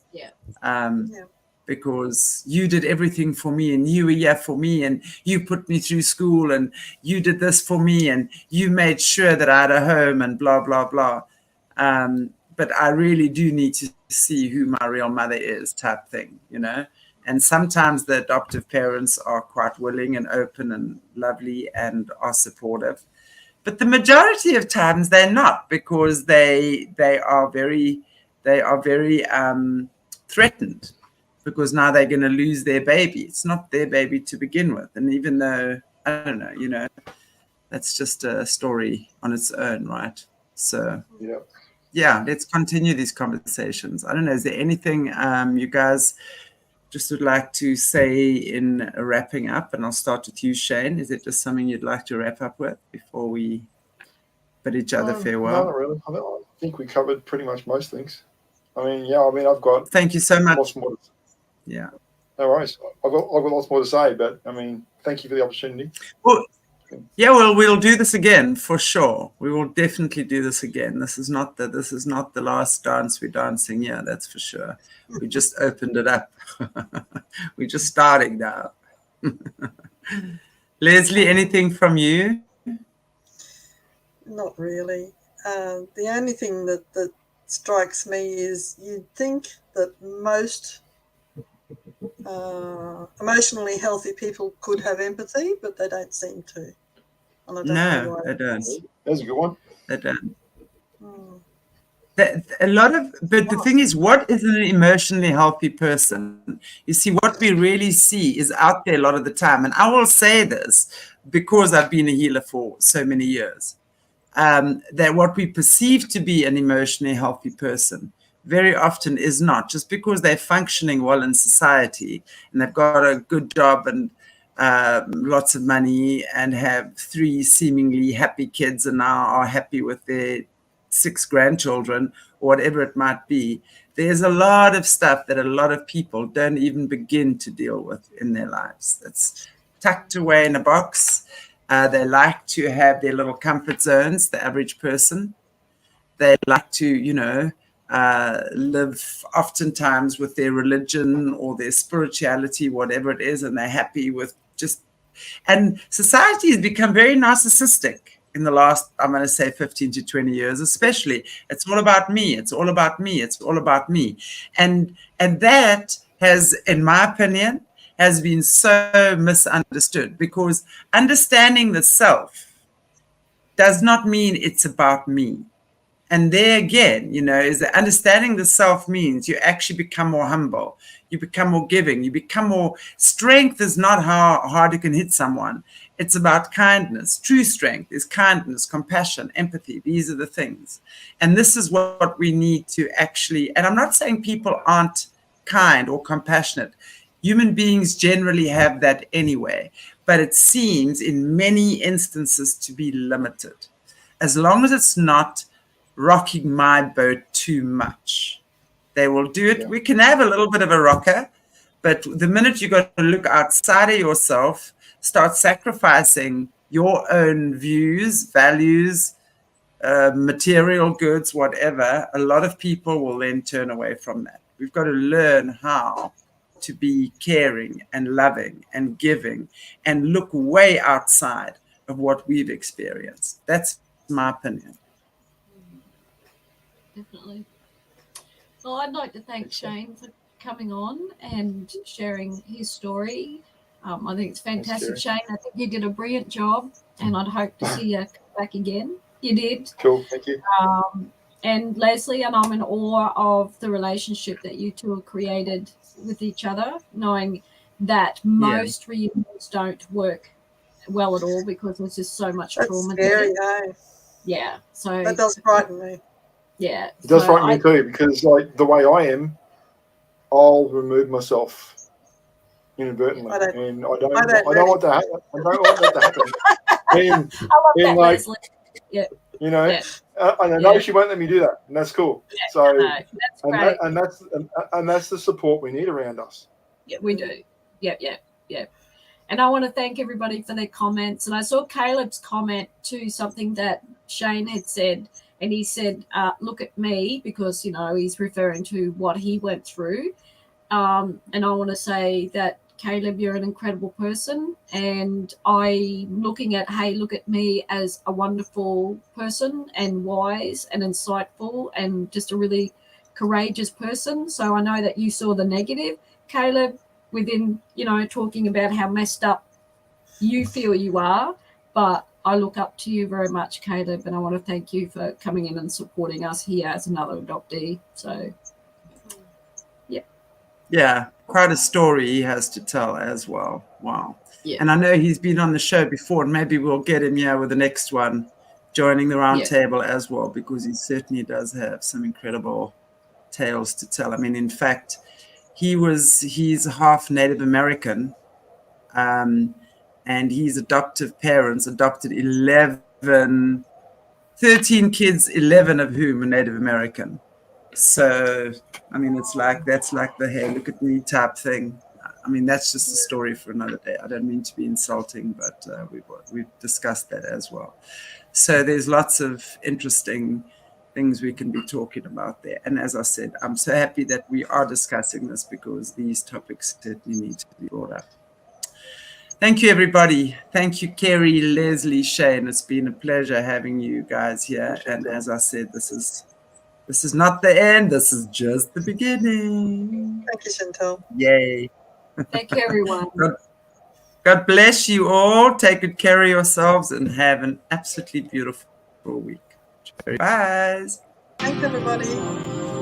Because you did everything for me, and you were here for me, and you put me through school, and you did this for me, and you made sure that I had a home, and blah, blah, blah. But I really do need to see who my real mother is, type thing, And sometimes the adoptive parents are quite willing and open and lovely and are supportive. But the majority of times they're not, because they are very threatened, because now they're going to lose their baby. It's not their baby to begin with. And even though, I don't know, that's just a story on its own, right? So, yeah, let's continue these conversations. I don't know, is there anything you guys just would like to say in wrapping up? And I'll start with you, Shane. Is it just something you'd like to wrap up with before we bid each other farewell? No, not really. I think we covered pretty much most things. I've got... Thank you so much. Lots more yeah. No worries. I've got lots more to say, but, thank you for the opportunity. Well, yeah, well, we'll do this again for sure. We will definitely do this again. This is not the last dance we're dancing here, that's for sure. We just opened it up. We're just starting now. Lesley, anything from you? Not really. The only thing that strikes me is you'd think that most emotionally healthy people could have empathy, but they don't seem to. And I don't know why. They don't. That's a good one. They don't. But the thing is, what is an emotionally healthy person? You see, what we really see is out there a lot of the time. And I will say this because I've been a healer for so many years, that what we perceive to be an emotionally healthy person, very often is not. Just because they're functioning well in society and they've got a good job and lots of money and have 3 seemingly happy kids and now are happy with their 6 grandchildren or whatever it might be, there's a lot of stuff that a lot of people don't even begin to deal with in their lives. It's tucked away in a box. They like to have their little comfort zones, the average person. They like to, you know, live oftentimes with their religion or their spirituality, whatever it is, and they're happy with just... And society has become very narcissistic in the last, I'm going to say 15 to 20 years, especially. It's all about me. It's all about me. It's all about me. And that has, in my opinion, has been so misunderstood, because understanding the self does not mean it's about me. And there again, you know, is that understanding the self means you actually become more humble, you become more giving, you become more... Strength is not how hard you can hit someone. It's about kindness. True strength is kindness, compassion, empathy. These are the things. And this is what we need to actually... And I'm not saying people aren't kind or compassionate. Human beings generally have that anyway, but it seems in many instances to be limited. As long as it's not rocking my boat too much, they will do it. Yeah. We can have a little bit of a rocker, but the minute you got to look outside of yourself, start sacrificing your own views, values, material goods, whatever, a lot of people will then turn away from that. We've got to learn how to be caring and loving and giving and look way outside of what we've experienced. That's my opinion. Definitely. Well, I'd like to thank Shane for coming on and sharing his story. I think it's fantastic, Shane. I think you did a brilliant job, and I'd hope to see you come back again. You did. Cool, thank you. And Lesley, and I'm in awe of the relationship that you two have created with each other, knowing that most reunions don't work well at all because there's just so much trauma. That's scary, yeah. So that does frighten me. Yeah. It does frighten me too, because like the way I am, I'll remove myself inadvertently, and I don't want that to happen. I don't want that to happen. I love that, like, Lesley. Yeah. You know, and I know she won't let me do that, and that's cool. Yeah, so, that's great. And that's the support we need around us. Yeah, we do. Yeah. And I want to thank everybody for their comments. And I saw Caleb's comment to something that Shane had said, and he said, "Look at me," because, you know, he's referring to what he went through. And I want to say that, Caleb, you're an incredible person, and I'm looking at, hey, look at me as a wonderful person and wise and insightful and just a really courageous person. So I know that you saw the negative, Caleb, within, you know, talking about how messed up you feel you are, but I look up to you very much, Caleb, and I want to thank you for coming in and supporting us here as another adoptee. So, yeah, quite a story he has to tell as well. Wow. Yeah. And I know he's been on the show before, and maybe we'll get him here with the next one, joining the round table as well, because he certainly does have some incredible tales to tell. I mean, in fact, he's half Native American, and his adoptive parents adopted 13 kids, 11 of whom are Native American. So, I mean, it's like, that's like the hey, look at me type thing. I mean, that's just a story for another day. I don't mean to be insulting, but we've discussed that as well. So there's lots of interesting things we can be talking about there. And as I said, I'm so happy that we are discussing this, because these topics certainly need to be brought up. Thank you, everybody. Thank you, Kerri, Lesley, Shane. It's been a pleasure having you guys here. And as I said, this is not the end. This is just the beginning. Thank you, Chantelle. Yay. Thank you, everyone. God bless you all. Take good care of yourselves and have an absolutely beautiful week. Bye. Thanks, everybody.